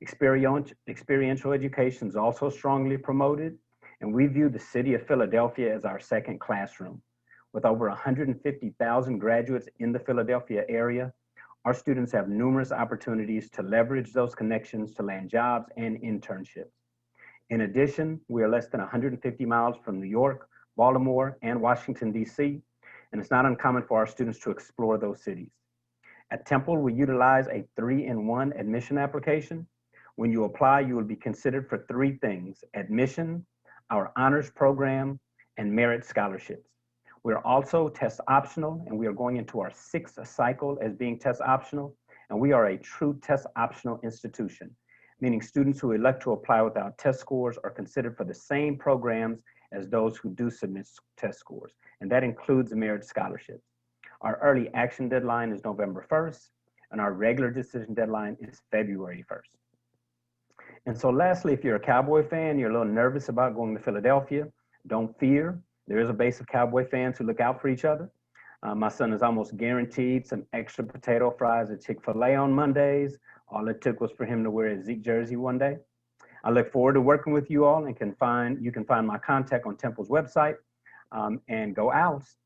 Experiential education is also strongly promoted, and we view the city of Philadelphia as our second classroom. With over 150,000 graduates in the Philadelphia area, our students have numerous opportunities to leverage those connections to land jobs and internships. In addition, we are less than 150 miles from New York, Baltimore, and Washington, D.C., and it's not uncommon for our students to explore those cities. At Temple, we utilize a 3-in-1 admission application. When you apply, you will be considered for 3 things: admission, our honors program, and merit scholarships. We're also test optional, and we are going into our 6th cycle as being test optional, and we are a true test optional institution, meaning students who elect to apply without test scores are considered for the same programs as those who do submit test scores, and that includes merit scholarships. Our early action deadline is November 1st, and our regular decision deadline is February 1st. And so lastly, if you're a Cowboy fan, you're a little nervous about going to Philadelphia, don't fear. There is a base of Cowboy fans who look out for each other. My son is almost guaranteed some extra potato fries at Chick-fil-A on Mondays. All it took was for him to wear a Zeke jersey one day. I look forward to working with you all, and you can find my contact on Temple's website, and go Owls.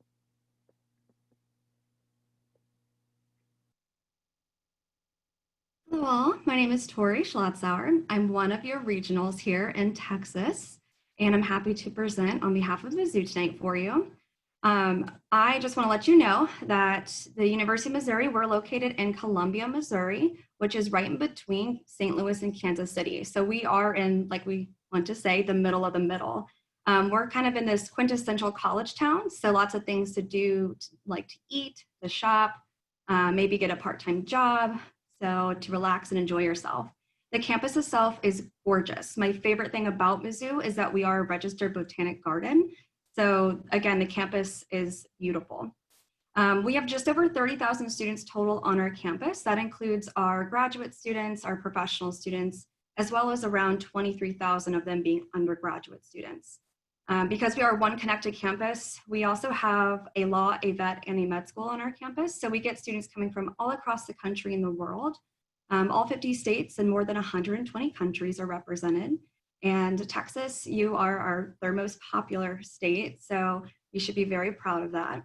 Hello all, my name is Tori Schlatzauer. I'm one of your regionals here in Texas, and I'm happy to present on behalf of the zoo tonight for you. I just want to let you know that the University of Missouri, we're located in Columbia, Missouri, which is right in between St. Louis and Kansas City. So we are in, like we want to say, the middle of the middle. We're kind of in this quintessential college town, so lots of things to do, like to eat, to shop, maybe get a part-time job, so to relax and enjoy yourself. The campus itself is gorgeous. My favorite thing about Mizzou is that we are a registered botanic garden. So again, the campus is beautiful. We have just over 30,000 students total on our campus. That includes our graduate students, our professional students, as well as around 23,000 of them being undergraduate students. Because we are one connected campus, we also have a law, a vet, and a med school on our campus. So we get students coming from all across the country and the world. All 50 states and more than 120 countries are represented. And Texas, you are our third most popular state, so you should be very proud of that.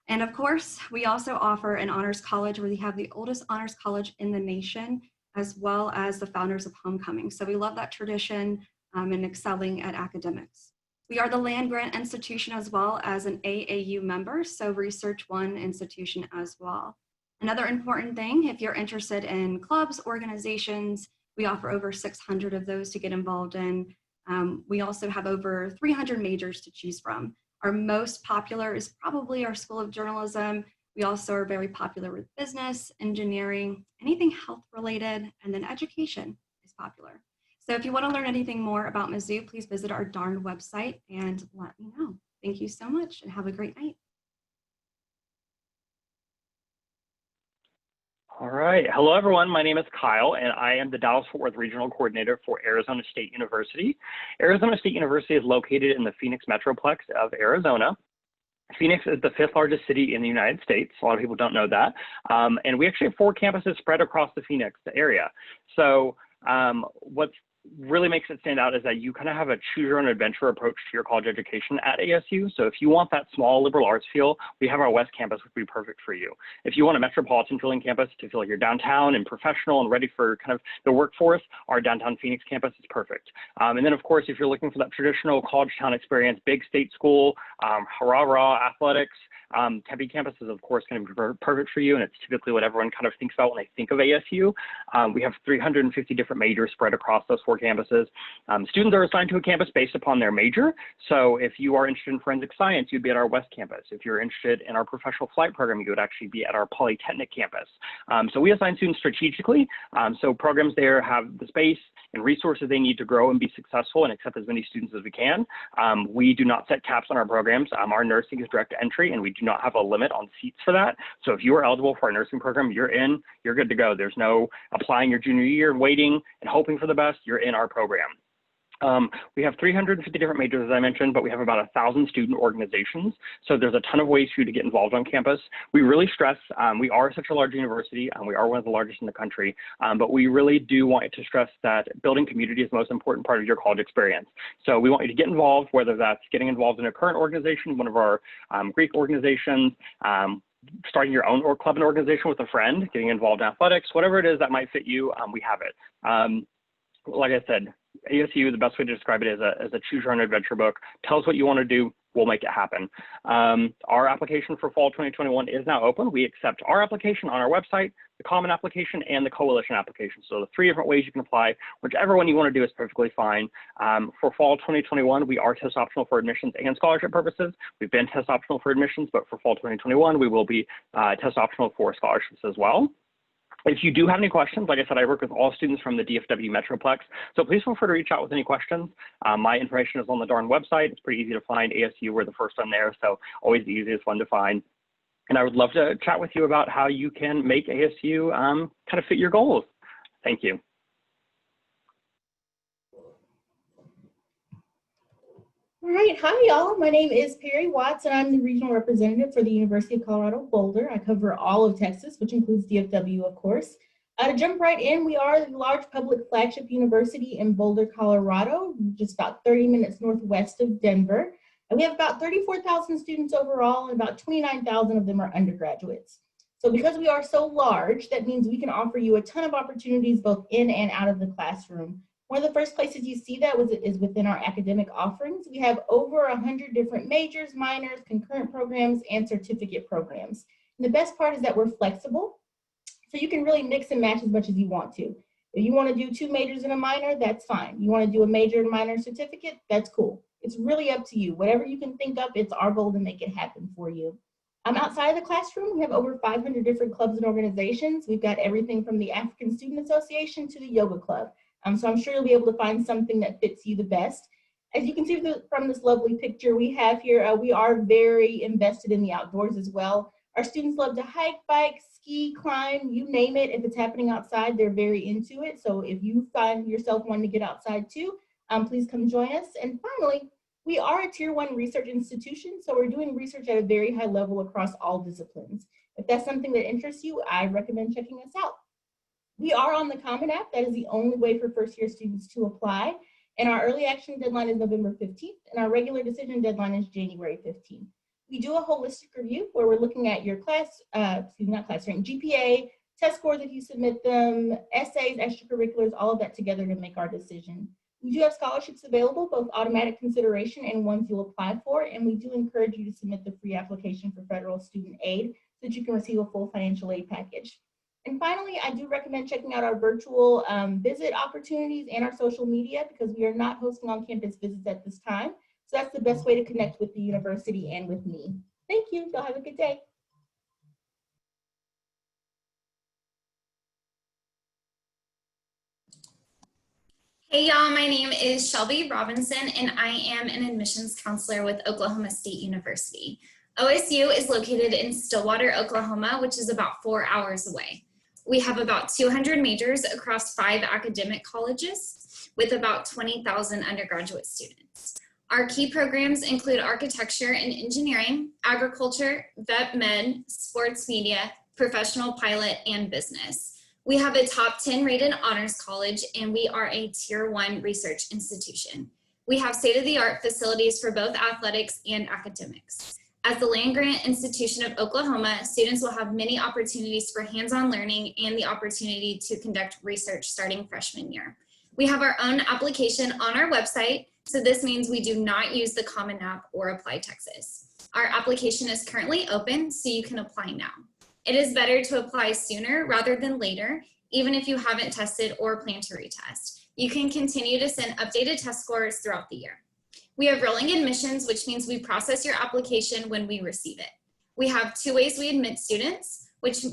And of course, we also offer an honors college where we have the oldest honors college in the nation, as well as the founders of homecoming. So we love that tradition and excelling at academics. We are the land grant institution as well as an AAU member, so Research One institution as well. Another important thing, if you're interested in clubs, organizations, we offer over 600 of those to get involved in. We also have over 300 majors to choose from. Our most popular is probably our School of Journalism. We also are very popular with business, engineering, anything health related, and then education is popular. So if you want to learn anything more about Mizzou, please visit our darn website and let me know. Thank you so much and have a great night. All right. Hello, everyone. My name is Kyle, and I am the Dallas-Fort Worth Regional Coordinator for Arizona State University. Arizona State University is located in the Phoenix Metroplex of Arizona. Phoenix is the 5th largest city in the United States. A lot of people don't know that. And we actually have 4 campuses spread across the Phoenix area. So what's really makes it stand out is that you kind of have a choose your own adventure approach to your college education at ASU. So if you want that small liberal arts feel, we have our West Campus, which would be perfect for you. If you want a metropolitan feeling campus to feel like you're downtown and professional and ready for kind of the workforce, our downtown Phoenix campus is perfect. And then of course, if you're looking for that traditional college town experience, big state school, rah-rah athletics, Tempe campus is of course going to be perfect for you, and it's typically what everyone kind of thinks about when they think of ASU. We have 350 different majors spread across those 4 campuses. Students are assigned to a campus based upon their major. So if you are interested in forensic science, you'd be at our West Campus. If you're interested in our professional flight program, you would actually be at our Polytechnic campus. So we assign students strategically. So programs there have the space and resources they need to grow and be successful and accept as many students as we can. We do not set caps on our programs. Our nursing is direct entry, and we do not have a limit on seats for that. So if you are eligible for our nursing program, you're in, you're good to go. There's no applying your junior year, waiting and hoping for the best. You're in our program. We have 350 different majors, as I mentioned, but we have about 1,000 student organizations. So there's a ton of ways for you to get involved on campus. We really stress, we are such a large university, and we are one of the largest in the country, but we really do want to stress that building community is the most important part of your college experience. So we want you to get involved, whether that's getting involved in a current organization, one of our Greek organizations, starting your own club and organization with a friend, getting involved in athletics, whatever it is that might fit you, we have it. Like I said, ASU, the best way to describe it is a choose your own adventure book. Tell us what you want to do, we'll make it happen. Our application for fall 2021 is now open. We accept our application on our website, the common application, and the coalition application. So the 3 different ways you can apply. Whichever one you want to do is perfectly fine. For fall 2021, we are test optional for admissions and scholarship purposes. We've been test optional for admissions, but for fall 2021, we will be test optional for scholarships as well. If you do have any questions, like I said, I work with all students from the DFW Metroplex, so please feel free to reach out with any questions. My information is on the darn website. It's pretty easy to find. ASU, we're the first one there, so always the easiest one to find. And I would love to chat with you about how you can make ASU kind of fit your goals. Thank you. All right, hi y'all. My name is Perry Watts, and I'm the regional representative for the University of Colorado Boulder. I cover all of Texas, which includes DFW, of course. To jump right in, we are a large public flagship university in Boulder, Colorado, just about 30 minutes northwest of Denver. And we have about 34,000 students overall, and about 29,000 of them are undergraduates. So because we are so large, that means we can offer you a ton of opportunities both in and out of the classroom. One of the first places you see that is within our academic offerings. We have over 100 different majors, minors, concurrent programs, and certificate programs. And the best part is that we're flexible, so you can really mix and match as much as you want to. If you want to do 2 majors and a minor, that's fine. You want to do a major and minor certificate, that's cool. It's really up to you. Whatever you can think of, it's our goal to make it happen for you. Outside of the classroom, we have over 500 different clubs and organizations. We've got everything from the African Student Association to the Yoga Club. So I'm sure you'll be able to find something that fits you the best. As you can see from this lovely picture we have here, we are very invested in the outdoors as well. Our students love to hike, bike, ski, climb, you name it. If it's happening outside, they're very into it. So if you find yourself wanting to get outside too, please come join us. And finally, we are a Tier 1 research institution, so we're doing research at a very high level across all disciplines. If that's something that interests you, I recommend checking us out. We are on the Common App. That is the only way for first-year students to apply. And our early action deadline is November 15th, and our regular decision deadline is January 15th. We do a holistic review where we're looking at your GPA, test scores if you submit them, essays, extracurriculars, all of that together to make our decision. We do have scholarships available, both automatic consideration and ones you'll apply for, and we do encourage you to submit the free application for federal student aid so that you can receive a full financial aid package. And finally, I do recommend checking out our virtual visit opportunities and our social media because we are not hosting on-campus visits at this time. So that's the best way to connect with the university and with me. Thank you. Y'all have a good day. Hey y'all, my name is Shelby Robinson and I am an admissions counselor with Oklahoma State University. OSU is located in Stillwater, Oklahoma, which is about 4 hours away. We have about 200 majors across 5 academic colleges with about 20,000 undergraduate students. Our key programs include architecture and engineering, agriculture, vet med, sports media, professional pilot, and business. We have a top 10 rated honors college and we are a Tier 1 research institution. We have state-of-the-art facilities for both athletics and academics. As the land-grant institution of Oklahoma, students will have many opportunities for hands-on learning and the opportunity to conduct research starting freshman year. We have our own application on our website, so this means we do not use the Common App or Apply Texas. Our application is currently open, so you can apply now. It is better to apply sooner rather than later, even if you haven't tested or plan to retest. You can continue to send updated test scores throughout the year. We have rolling admissions, which means we process your application when we receive it. We have 2 ways we admit students, which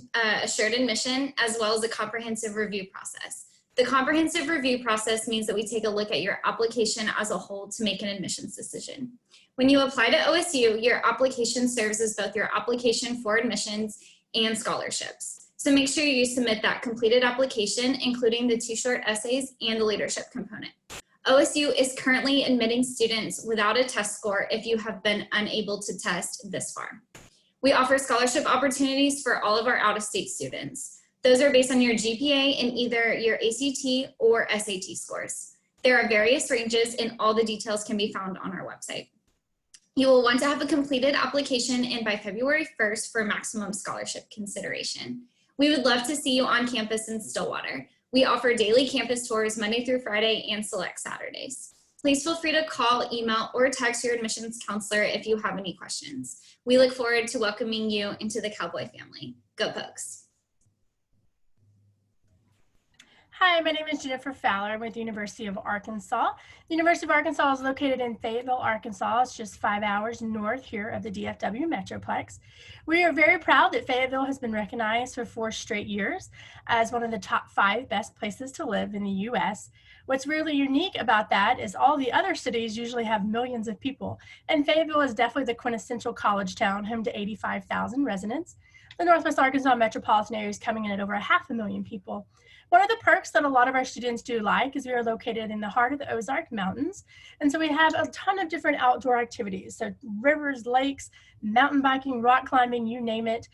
assured admission, as well as a comprehensive review process. The comprehensive review process means that we take a look at your application as a whole to make an admissions decision. When you apply to OSU, your application serves as both your application for admissions and scholarships. So make sure you submit that completed application, including the 2 short essays and the leadership component. OSU is currently admitting students without a test score if you have been unable to test this far. We offer scholarship opportunities for all of our out-of-state students. Those are based on your GPA in either your ACT or SAT scores. There are various ranges and all the details can be found on our website. You will want to have a completed application in by February 1st for maximum scholarship consideration. We would love to see you on campus in Stillwater. We offer daily campus tours Monday through Friday and select Saturdays. Please feel free to call, email, or text your admissions counselor if you have any questions. We look forward to welcoming you into the Cowboy family. Go Pokes! Hi, my name is Jennifer Fowler. I'm with the University of Arkansas. The University of Arkansas is located in Fayetteville, Arkansas. It's just 5 hours north here of the DFW Metroplex. We are very proud that Fayetteville has been recognized for 4 straight years as one of the top 5 best places to live in the U.S. What's really unique about that is all the other cities usually have millions of people, and Fayetteville is definitely the quintessential college town, home to 85,000 residents. The Northwest Arkansas metropolitan area is coming in at over 500,000 people. One of the perks that a lot of our students do like is we are located in the heart of the Ozark Mountains. And so we have a ton of different outdoor activities. So rivers, lakes, mountain biking, rock climbing, you name it.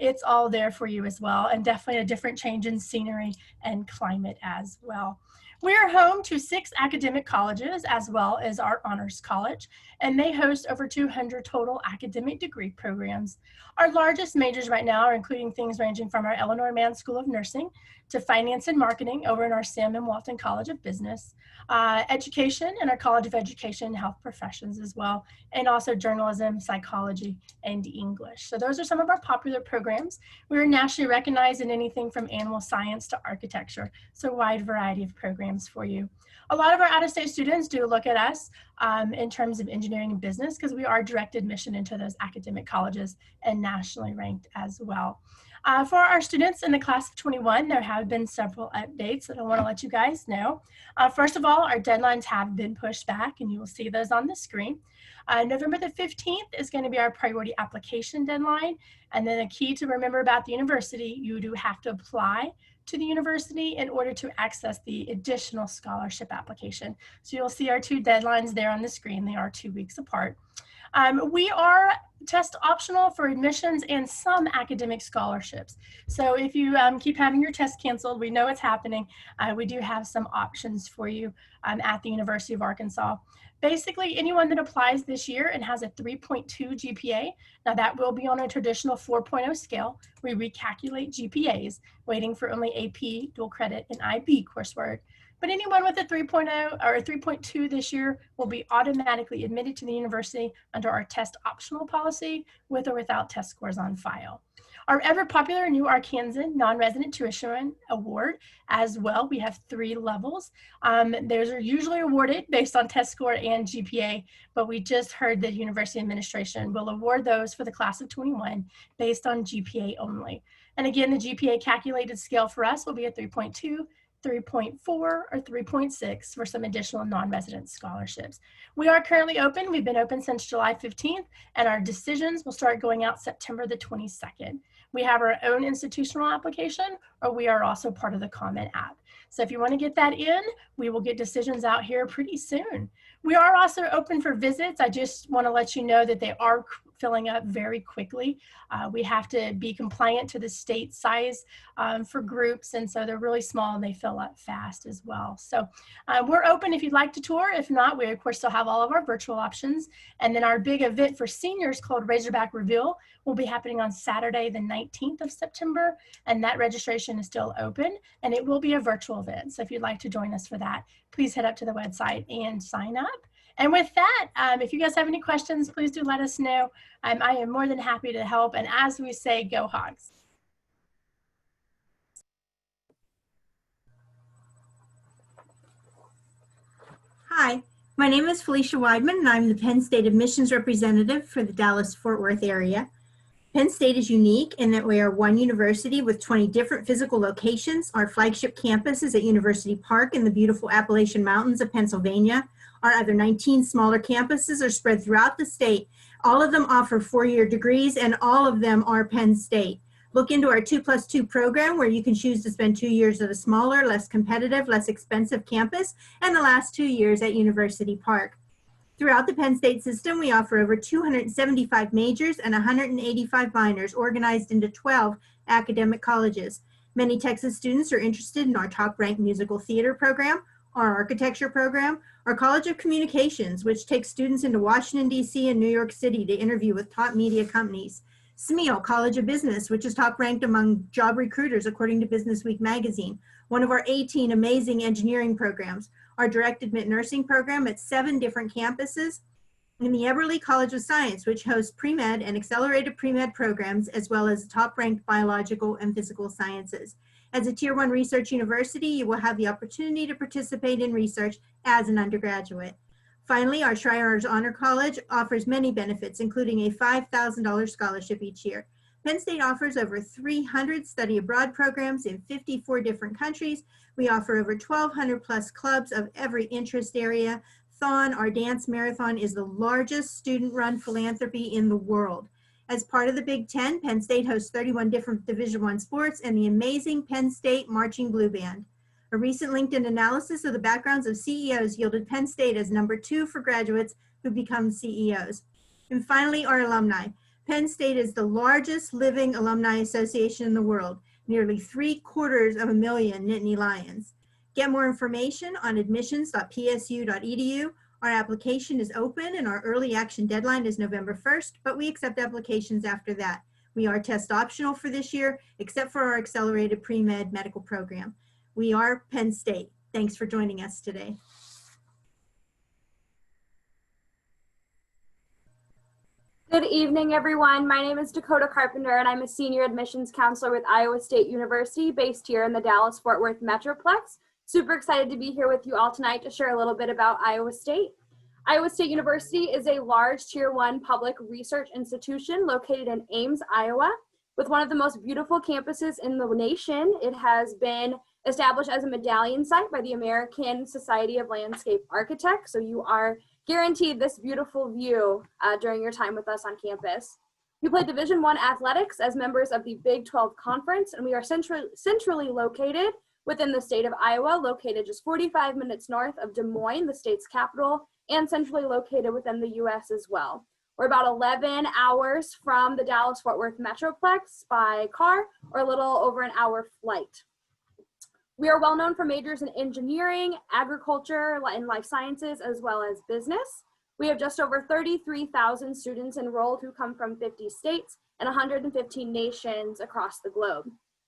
It's all there for you as well. And definitely a different change in scenery and climate as well. We are home to 6 academic colleges as well as our honors college, and they host over 200 total academic degree programs. Our largest majors right now are including things ranging from our Eleanor Mann School of Nursing to finance and marketing over in our Sam M. Walton College of Business, education in our College of Education and Health Professions as well, and also journalism, psychology, and English. So those are some of our popular programs. We are nationally recognized in anything from animal science to architecture, so a wide variety of programs for you. A lot of our out-of-state students do look at us in terms of engineering and business because we are direct admission into those academic colleges and nationally ranked as well. For our students in the class of 21, there have been several updates that I want to let you guys know. First of all, our deadlines have been pushed back, and you will see those on the screen. November the 15th is going to be our priority application deadline. And then a key to remember about the university, you do have to apply to the university in order to access the additional scholarship application. So you'll see our 2 deadlines there on the screen. They are 2 weeks apart. We are test optional for admissions and some academic scholarships. So if you keep having your test canceled, we know it's happening. We do have some options for you at the University of Arkansas. Basically, anyone that applies this year and has a 3.2 GPA, now that will be on a traditional 4.0 scale. We recalculate GPAs, waiting for only AP, dual credit, and IB coursework. But anyone with a 3.0 or a 3.2 this year will be automatically admitted to the university under our test optional policy with or without test scores on file. Our ever popular New Arkansan Non-Resident Tuition Award as well. We have 3 levels. Those are usually awarded based on test score and GPA, but we just heard that University Administration will award those for the class of 21 based on GPA only. And again, the GPA calculated scale for us will be a 3.2, 3.4, or 3.6 for some additional non-resident scholarships. We are currently open. We've been open since July 15th, and our decisions will start going out September the 22nd. We have our own institutional application, or we are also part of the Common App. So if you want to get that in, we will get decisions out here pretty soon. We are also open for visits. I just want to let you know that they are filling up very quickly. We have to be compliant to the state size for groups, and so they're really small and they fill up fast as well. So we're open if you'd like to tour. If not, we of course still have all of our virtual options. And then our big event for seniors called Razorback Reveal will be happening on Saturday the 19th of September, and that registration is still open, and it will be a virtual event. So if you'd like to join us for that, please head up to the website and sign up. And with that, if you guys have any questions, please do let us know. I am more than happy to help. And as we say, go Hogs. Hi, my name is Felicia Weidman, and I'm the Penn State admissions representative for the Dallas-Fort Worth area. Penn State is unique in that we are one university with 20 different physical locations. Our flagship campus is at University Park in the beautiful Appalachian Mountains of Pennsylvania. Our other 19 smaller campuses are spread throughout the state. All of them offer 4-year degrees, and all of them are Penn State. Look into our 2+2 program, where you can choose to spend 2 years at a smaller, less competitive, less expensive campus, and the last 2 years at University Park. Throughout the Penn State system, we offer over 275 majors and 185 minors organized into 12 academic colleges. Many Texas students are interested in our top-ranked musical theater program, our architecture program, our College of Communications, which takes students into Washington, D.C. and New York City to interview with top media companies. SMEAL, College of Business, which is top-ranked among job recruiters according to Business Week magazine. One of our 18 amazing engineering programs. Our direct admit nursing program at 7 different campuses. And the Eberly College of Science, which hosts pre-med and accelerated pre-med programs, as well as top-ranked biological and physical sciences. As a Tier 1 research university, you will have the opportunity to participate in research as an undergraduate. Finally, our Schreyer Honor College offers many benefits, including a $5,000 scholarship each year. Penn State offers over 300 study abroad programs in 54 different countries. We offer over 1,200 plus clubs of every interest area. Thon, our dance marathon, is the largest student-run philanthropy in the world. As part of the Big Ten, Penn State hosts 31 different Division I sports and the amazing Penn State Marching Blue Band. A recent LinkedIn analysis of the backgrounds of CEOs yielded Penn State as #2 for graduates who become CEOs. And finally, our alumni. Penn State is the largest living alumni association in the world, nearly 750,000 Nittany Lions. Get more information on admissions.psu.edu. Our application is open and our early action deadline is November 1st, but we accept applications after that. We are test optional for this year, except for our accelerated pre-med medical program. We are Penn State. Thanks for joining us today. Good evening, everyone. My name is Dakota Carpenter, and I'm a senior admissions counselor with Iowa State University, based here in the Dallas-Fort Worth Metroplex. Super excited to be here with you all tonight to share a little bit about Iowa State. Iowa State University is a large Tier 1 public research institution located in Ames, Iowa. With one of the most beautiful campuses in the nation, it has been established as a medallion site by the American Society of Landscape Architects, so you are guaranteed this beautiful view during your time with us on campus. We play Division I athletics as members of the Big 12 Conference, and we are centrally located within the state of Iowa, located just 45 minutes north of Des Moines, the state's capital, and centrally located within the U.S. as well. We're about 11 hours from the Dallas-Fort Worth Metroplex by car, or a little over an hour flight. We are well known for majors in engineering, agriculture, and life sciences, as well as business. We have just over 33,000 students enrolled who come from 50 states and 115 nations across the globe.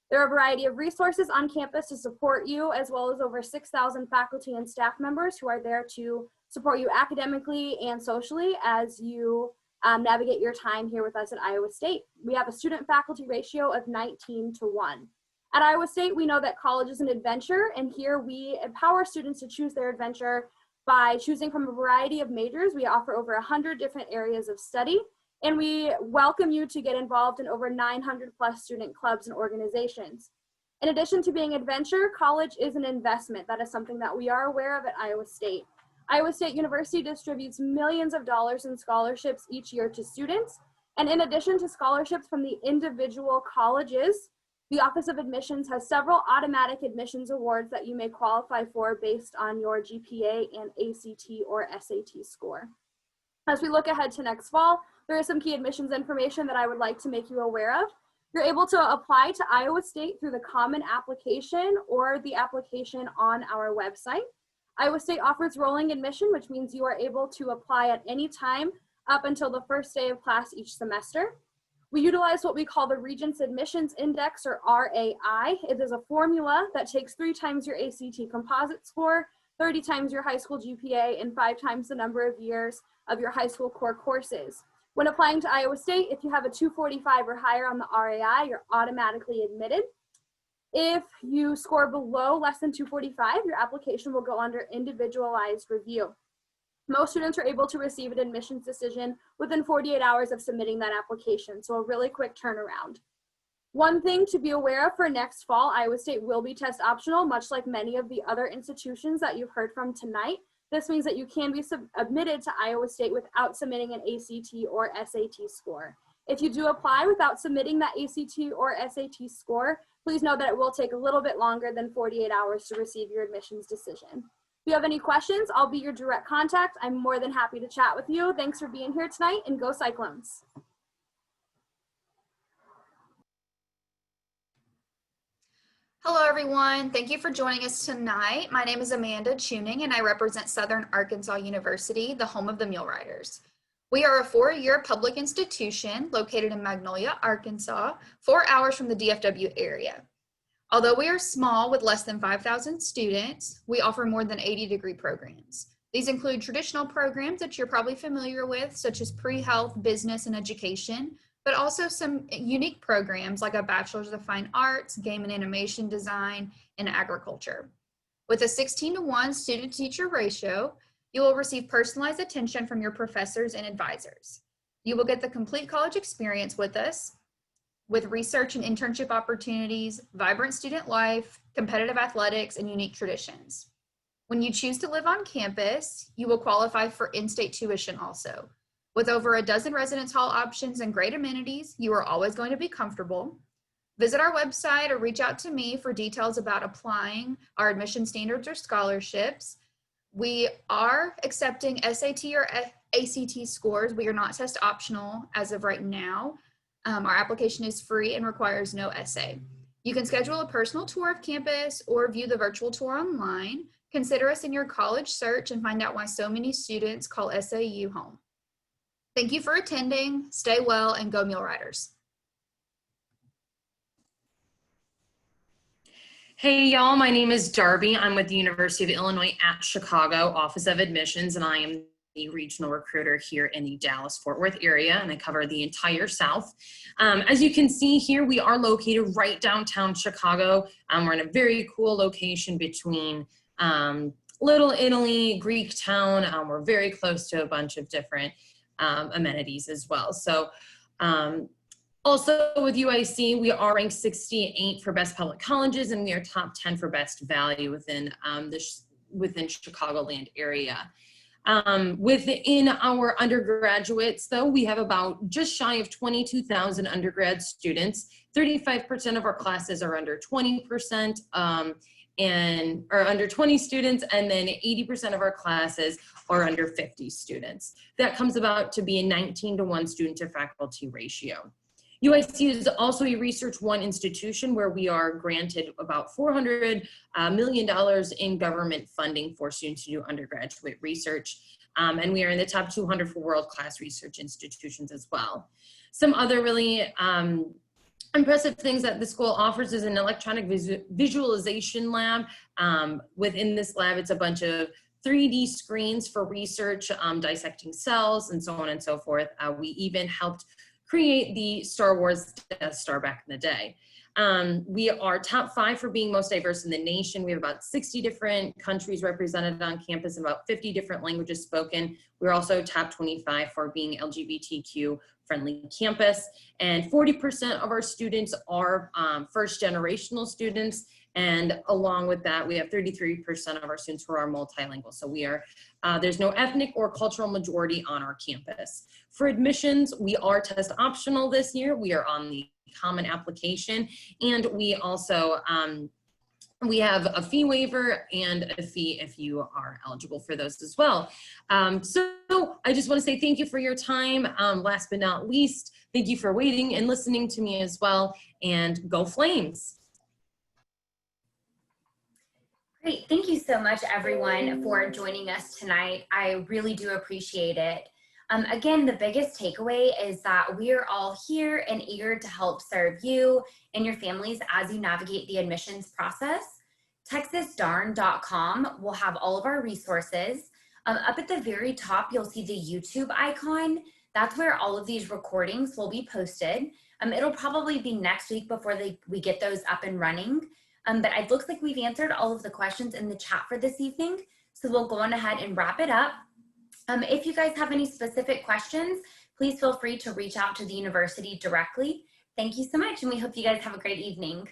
There are a variety of resources on campus to support you, as well as over 6,000 faculty and staff members who are there to support you academically and socially as you navigate your time here with us at Iowa State. We have a student-faculty ratio of 19:1. At Iowa State, we know that college is an adventure, and here we empower students to choose their adventure by choosing from a variety of majors. We offer over 100 different areas of study, and we welcome you to get involved in over 900 plus student clubs and organizations. In addition to being adventure, college is an investment. That is something that we are aware of at Iowa State. Iowa State University distributes millions of dollars in scholarships each year to students, and in addition to scholarships from the individual colleges, the Office of Admissions has several automatic admissions awards that you may qualify for based on your GPA and ACT or SAT score. As we look ahead to next fall, there is some key admissions information that I would like to make you aware of. You're able to apply to Iowa State through the Common Application or the application on our website. Iowa State offers rolling admission, which means you are able to apply at any time up until the first day of class each semester. We utilize what we call the Regents Admissions Index, or RAI. It is a formula that takes 3 times your ACT composite score, 30 times your high school GPA, and 5 times the number of years of your high school core courses. When applying to Iowa State, if you have a 245 or higher on the RAI, you're automatically admitted. If you score below less than 245, your application will go under individualized review. Most students are able to receive an admissions decision within 48 hours of submitting that application, so a really quick turnaround. One thing to be aware of for next fall, Iowa State will be test optional, much like many of the other institutions that you've heard from tonight. This means that you can be admitted to Iowa State without submitting an ACT or SAT score. If you do apply without submitting that ACT or SAT score, please know that it will take a little bit longer than 48 hours to receive your admissions decision. If you have any questions, I'll be your direct contact. I'm more than happy to chat with you. Thanks for being here tonight, and go Cyclones. Hello, everyone. Thank you for joining us tonight. My name is Amanda Tuning, and I represent Southern Arkansas University, the home of the Mule Riders. We are a 4-year public institution located in Magnolia, Arkansas, 4 hours from the DFW area. Although we are small with less than 5,000 students, we offer more than 80 degree programs. These include traditional programs that you're probably familiar with, such as pre-health, business, and education, but also some unique programs like a Bachelor's of Fine Arts, Game and Animation Design, and Agriculture. With a 16:1 student-teacher ratio, you will receive personalized attention from your professors and advisors. You will get the complete college experience with us, with research and internship opportunities, vibrant student life, competitive athletics, and unique traditions. When you choose to live on campus, you will qualify for in-state tuition also. With over a dozen residence hall options and great amenities, you are always going to be comfortable. Visit our website or reach out to me for details about applying our admission standards or scholarships. We are accepting SAT or ACT scores. We are not test optional as of right now. Our application is free and requires no essay. You can schedule a personal tour of campus or view the virtual tour online. Consider us in your college search and find out why so many students call SAU home. Thank you for attending. Stay well and go Mule Riders. Hey y'all, my name is Darby. I'm with the University of Illinois at Chicago Office of Admissions, and I am the regional recruiter here in the Dallas-Fort Worth area, and I cover the entire South. As you can see here, we are located right downtown Chicago. We're in a very cool location between Little Italy, Greektown. We're very close to a bunch of different amenities as well. So also with UIC, we are ranked 68 for best public colleges, and we are top 10 for best value within within Chicagoland area. Within our undergraduates, though, we have about just shy of 22,000 undergrad students. 35% of our classes are under 20%, or under 20 students, and then 80% of our classes are under 50 students. That comes about to be a 19-to-1 student to faculty ratio. UIC is also a Research One institution where we are granted about $400 million in government funding for students to do undergraduate research. And we are in the top 200 for world-class research institutions as well. Some other really impressive things that the school offers is an electronic visualization lab. Within this lab, it's a bunch of 3D screens for research, dissecting cells and so on and so forth. We even helped create the Star Wars Death Star back in the day. We are top 5 for being most diverse in the nation. We have about 60 different countries represented on campus and about 50 different languages spoken. We're also top 25 for being LGBTQ friendly campus. And 40% of our students are first generational students. And along with that, we have 33% of our students who are multilingual. So we are, there's no ethnic or cultural majority on our campus. For admissions, we are test optional this year. We are on the common application, and we also, we have a fee waiver and a fee if you are eligible for those as well. So I just want to say thank you for your time. Last but not least, thank you for waiting and listening to me as well, and go Flames. Great, thank you so much everyone for joining us tonight. I really do appreciate it. Again, the biggest takeaway is that we are all here and eager to help serve you and your families as you navigate the admissions process. TexasDarn.com will have all of our resources. Up at the very top, you'll see the YouTube icon. That's where all of these recordings will be posted. It'll probably be next week before we get those up and running. But it looks like we've answered all of the questions in the chat for this evening. So we'll go on ahead and wrap it up. If you guys have any specific questions, please feel free to reach out to the university directly. Thank you so much, and we hope you guys have a great evening.